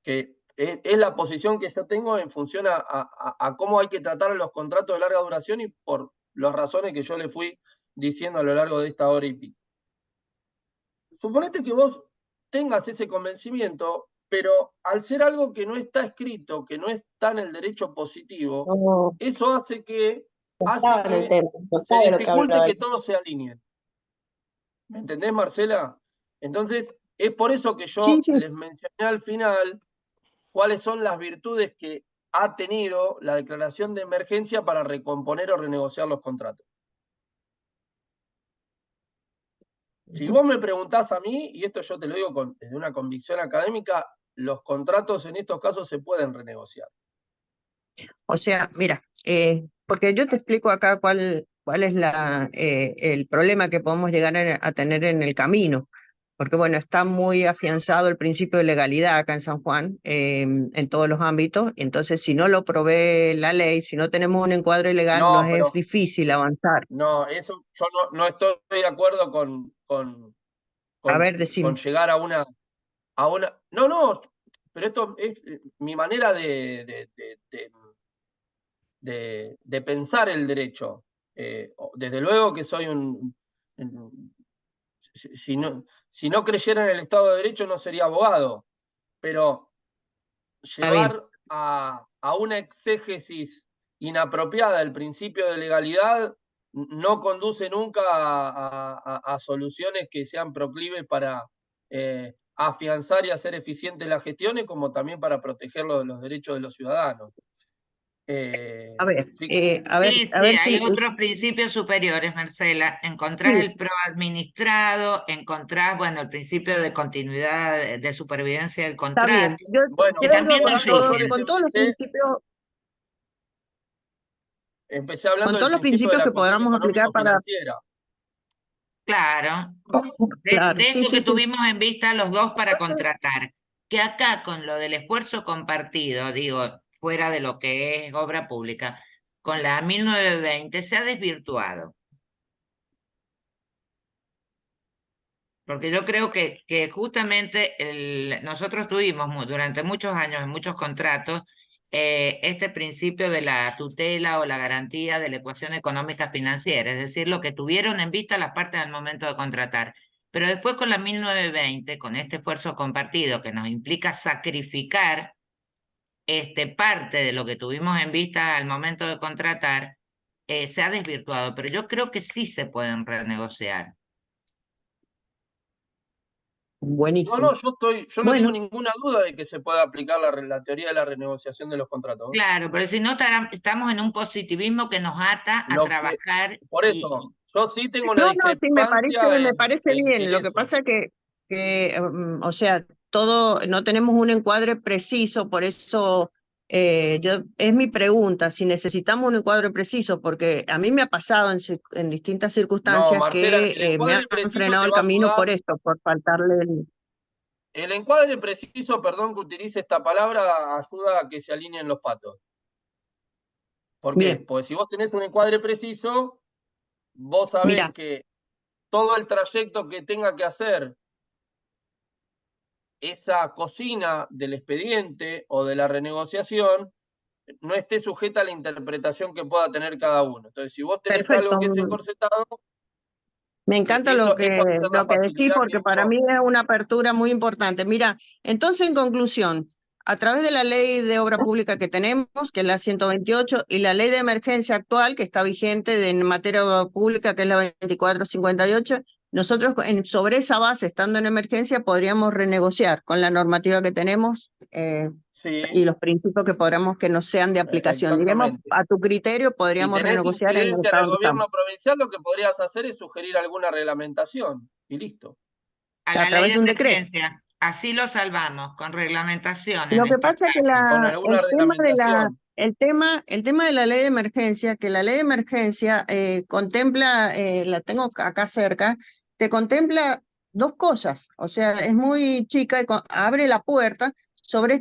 Que es la posición que yo tengo en función a cómo hay que tratar los contratos de larga duración y por las razones que yo le fui diciendo a lo largo de esta hora y pico. suponete que vos tengas ese convencimiento, pero al ser algo que no está escrito, que no está en el derecho positivo, No, eso hace que no estaba en el tema, no se sabe lo que dificulte hablaba. que todo se alinee. ¿Me entendés, Marcela? Entonces, es por eso que yo Sí, sí. les mencioné al final cuáles son las virtudes que ha tenido la declaración de emergencia para recomponer o renegociar los contratos. Si vos me preguntás a mí, y esto yo te lo digo desde una convicción académica, los contratos en estos casos se pueden renegociar. O sea, mira, porque yo te explico acá cuál es el problema que podemos llegar a tener en el camino. Porque bueno, está muy afianzado el principio de legalidad acá en San Juan, en todos los ámbitos. Entonces, si no lo provee la ley, si no tenemos un encuadre legal, No, nos es difícil avanzar. no, eso yo no estoy de acuerdo con A ver, decime. llegar a una. No, pero esto es mi manera de pensar el derecho. Desde luego que soy si no creyera en el Estado de Derecho no sería abogado, pero llevar a una exégesis inapropiada el principio de legalidad no conduce nunca a soluciones que sean proclives para afianzar y hacer eficientes las gestiones, como también para proteger los derechos de los ciudadanos. A ver, Sí, a ver hay si... otros principios superiores, Marcela. Encontrás el proadministrado, encontrás, bueno, el principio de continuidad, de supervivencia del Está bien. contrato, Bueno, que Yo también por nos algo yo rigen. les con todos los principios, empecé hablando del principio de principios la que cuestión podamos aplicar para... económico-financiera. Claro, Claro, de sí, esto sí, que sí. tuvimos en vista los dos para contratar, que acá con lo del esfuerzo compartido, digo, fuera de lo que es obra pública, con la 1920 se ha desvirtuado. Porque yo creo que justamente nosotros tuvimos durante muchos años en muchos contratos este principio de la tutela o la garantía de la ecuación económica financiera, es decir, lo que tuvieron en vista las partes al momento de contratar. Pero después con la 1920, con este esfuerzo compartido que nos implica sacrificar parte de lo que tuvimos en vista al momento de contratar, se ha desvirtuado. Pero yo creo que sí se pueden renegociar. Buenísimo. Yo no tengo ninguna duda de que se pueda aplicar la teoría de la renegociación de los contratos. Claro, pero si no estamos en un positivismo que nos ata a trabajar. Por eso, yo sí tengo una No, sí, discrepancia me parece bien. Lo que eso. pasa que o sea, no tenemos un encuadre preciso, por eso es mi pregunta, si necesitamos un encuadre preciso, porque a mí me ha pasado en distintas circunstancias Marcela, que me han frenado el camino por esto, por faltarle el encuadre preciso, perdón que utilice esta palabra, ayuda a que se alineen los patos. ¿Por qué? Bien. Porque si vos tenés un encuadre preciso, vos sabés que todo el trayecto que tenga que hacer esa cocina del expediente o de la renegociación no esté sujeta a la interpretación que pueda tener cada uno. Entonces, si vos tenés algo que es encorsetado, me encanta lo que decís porque para mí es una apertura muy importante. Mira, entonces en conclusión, a través de la ley de obra pública que tenemos, que es la 128, y la ley de emergencia actual que está vigente en materia de obra pública, que es la 2458, nosotros sobre esa base, estando en emergencia, podríamos renegociar con la normativa que tenemos y los principios que nos sean de aplicación. Diremos, a tu criterio, podríamos renegociar en el incidencia en estado el que gobierno estamos. provincial, lo que podrías hacer es sugerir alguna reglamentación y listo. A la ley de emergencia, así lo salvamos, con reglamentación. Lo que pasa es que con alguna reglamentación. el tema de la ley de emergencia, que la ley de emergencia contempla, la tengo acá cerca, te contempla dos cosas, o sea, es muy chica y abre la puerta sobre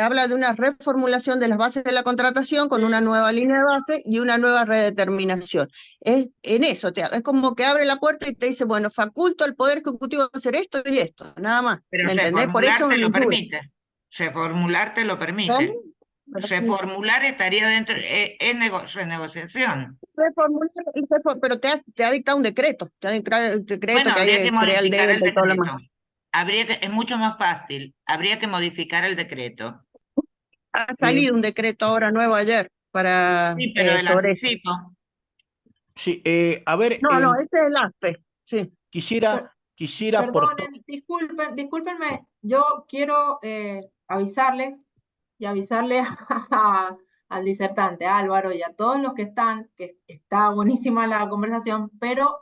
habla de una reformulación de las bases de la contratación con una nueva línea de base y una nueva redeterminación. En eso, es como que abre la puerta y te dice, bueno, faculto al Poder Ejecutivo a hacer esto y esto, nada más. Pero ¿Me entendés? Por eso reformularte lo permite. Reformularte lo permite. reformular estaría dentro, es renegociación. Pero te ha dictado un decreto, te ha dictado un decreto Bueno, que habría hay que que crear el modificar el débito y todo lo decreto. demás. Es mucho más fácil. Habría que modificar el decreto. Ha salido un decreto ahora nuevo ayer para Sí, pero el sobre esto. anticipo. Sí, a ver, No, ese es el AFE, sí. quisiera Perdonen, discúlpenme, yo quiero avisarles y avisarle al disertante, a Álvaro y a todos los que están, que está buenísima la conversación, pero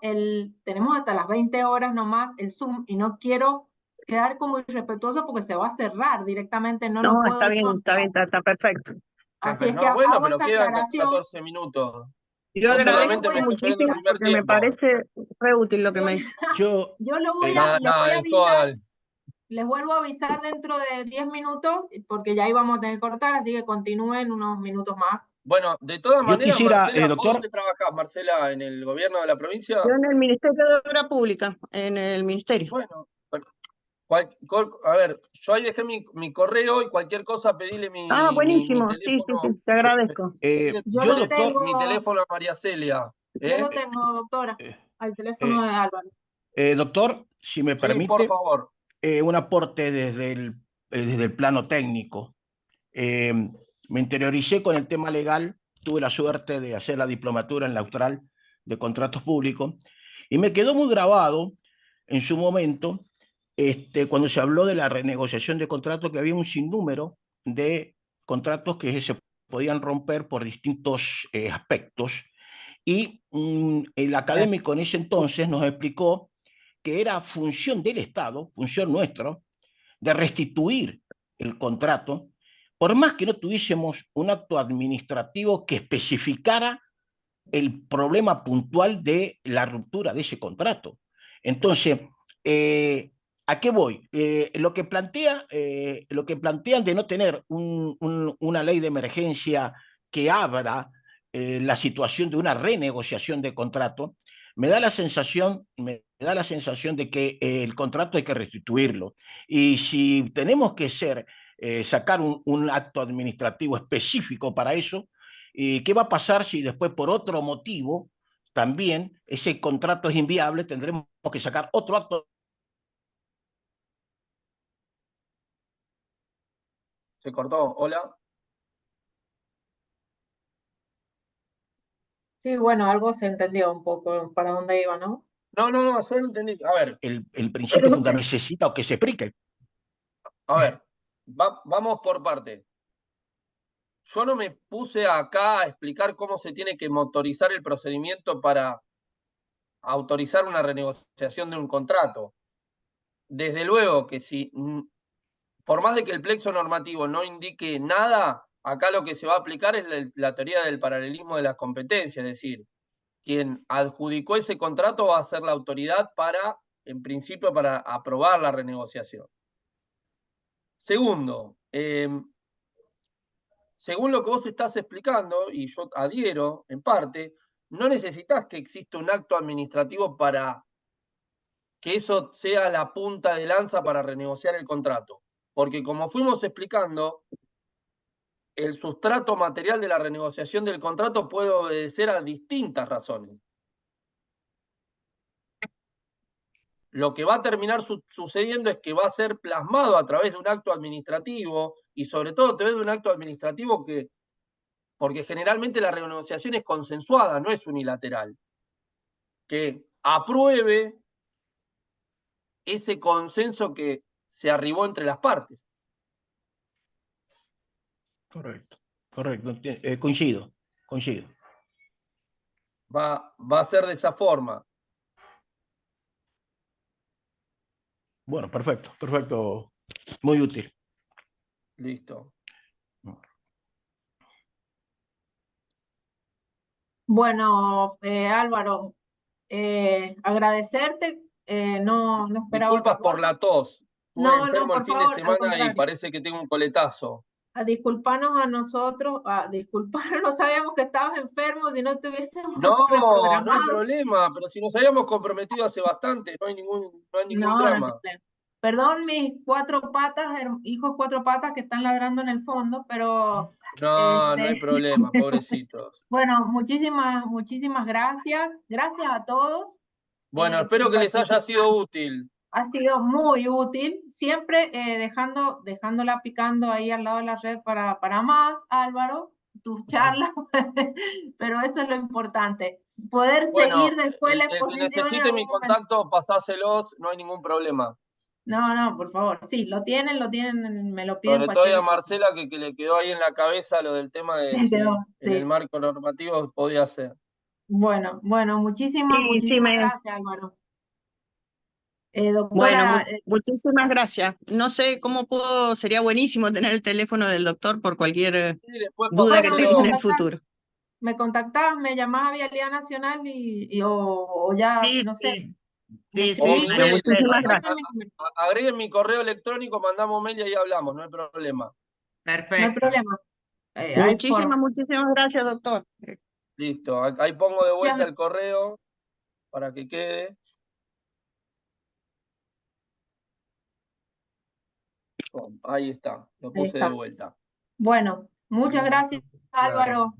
tenemos hasta las 20 horas nomás el Zoom y no quiero quedar como irrespetuoso porque se va a cerrar directamente, no lo puedo Está bien, yo. está perfecto. Así es que No, bueno, hago pero esa quedan aclaración. 14 minutos. Yo Yo Yo les solamente voy me a, estoy perdiendo el muchísimo primer porque me tiempo. parece re útil lo que yo, me dice. yo, yo les voy Nada, a es todo, avisar. dale. Les vuelvo a avisar dentro de 10 minutos, porque ya íbamos a tener que cortar, así que continúen unos minutos más. Bueno, de todas yo maneras, quisiera, Marcela, ¿vos doctor, dónde trabajás, Marcela? ¿En el gobierno de la provincia? Yo en el Ministerio de Obra Pública, en el Ministerio. Bueno, a ver, yo ahí dejé mi correo y cualquier cosa pedile mi Buenísimo, teléfono. sí, te agradezco. Yo yo, lo doctor, tengo, Mi teléfono a María Celia. yo lo tengo, doctora, eh, al teléfono de Álvaro. doctor, si me Sí, por permite, favor. un aporte desde el plano técnico. Me interioricé con el tema legal, tuve la suerte de hacer la diplomatura en la Austral de Contratos Públicos y me quedó muy grabado en su momento cuando se habló de la renegociación de contratos, que había un sinnúmero de contratos que se podían romper por distintos aspectos. Y el académico en ese entonces nos explicó que era función del Estado, función nuestra, de restituir el contrato, por más que no tuviésemos un acto administrativo que especificara el problema puntual de la ruptura de ese contrato. Entonces, ¿a qué voy? Lo que plantean de no tener una ley de emergencia que abra la situación de una renegociación de contrato, me da la sensación de que el contrato hay que restituirlo. Y si tenemos que sacar un acto administrativo específico para eso, ¿qué va a pasar si después por otro motivo también ese contrato es inviable? Tendremos que sacar otro acto. Se cortó. Hola. Sí, bueno, algo se entendió un poco para dónde iba, ¿no? No, yo no entendí. A ver, El principio fundamental necesita o que se explique. Vamos por parte. Yo no me puse acá a explicar cómo se tiene que motorizar el procedimiento para autorizar una renegociación de un contrato. Desde luego que si, por más de que el plexo normativo no indique nada, acá lo que se va a aplicar es la teoría del paralelismo de las competencias, es decir, quien adjudicó ese contrato va a ser la autoridad en principio, para aprobar la renegociación. Segundo, según lo que vos estás explicando, y yo adhiero en parte, no necesitas que exista un acto administrativo para que eso sea la punta de lanza para renegociar el contrato. Porque como fuimos explicando, el sustrato material de la renegociación del contrato puede obedecer a distintas razones. Lo que va a terminar sucediendo es que va a ser plasmado a través de un acto administrativo, y sobre todo a través de un acto administrativo porque generalmente la renegociación es consensuada, no es unilateral, que apruebe ese consenso que se arribó entre las partes. Correcto. Coincido. Va a ser de esa forma. Bueno, perfecto. Muy útil. Listo. Bueno, Álvaro, agradecerte, no esperaba otra Disculpas por cosa. la tos. Estuve No, enfermo el por fin de favor, al semana y contrario. parece que tengo un coletazo. A disculparnos a nosotros, no sabíamos que estabas enfermo, si no te hubiésemos No hay reprogramado. problema, pero si nos habíamos comprometido hace bastante, no hay ningún drama. Perdón mis 4 patas, hijos 4 patas que están ladrando en el fondo, pero No, no hay problema, pobrecitos. Bueno, muchísimas gracias. Gracias a todos. Bueno, espero por que les haya participar. sido útil. Ha sido muy útil, siempre dejándola picando ahí al lado de la red para más, Álvaro, tus charlas, pero eso es lo importante, poder Bueno, seguir después la el que exposición en necesite mi algún momento. contacto, pasáselos, no hay ningún problema. No, por favor, sí, lo tienen, me lo piden Sobre todo a cualquier cosa. Marcela, que le quedó ahí en la cabeza lo del tema de Me si quedó, en el sí. marco normativo podía ser. Bueno, muchísimas gracias, Álvaro. Bueno, Doctora, muchísimas gracias. No sé cómo sería buenísimo tener el teléfono del doctor por cualquier Sí, después duda que pasáselo. tenga en el futuro. me contactás, me llamás a Vialidad Nacional o ya, Sí, no sé. sí, O mi Bueno, mail, muchísimas gracias. agreguen mi correo electrónico, mandamos mail y ahí hablamos, no hay problema. No hay perfecto. problema. Hay forma. Muchísimas gracias, doctor. Listo, ahí pongo de vuelta Ya. el correo para que quede. Ahí está, lo Ahí puse de está. vuelta. Bueno, muchas gracias, Álvaro.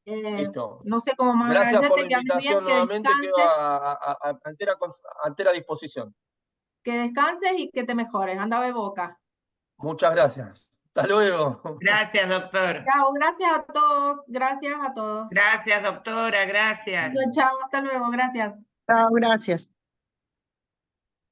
Listo. No sé cómo más Gracias por la agradecerte, que andes bien, invitación que nuevamente, quedo descanses, a entera disposición. y que te mejores. Anda de boca. Muchas gracias. Hasta luego. Gracias, doctor. Chao, gracias a todos. Gracias a todos. Gracias, doctora, gracias. Chao, hasta luego, gracias. Chao, gracias.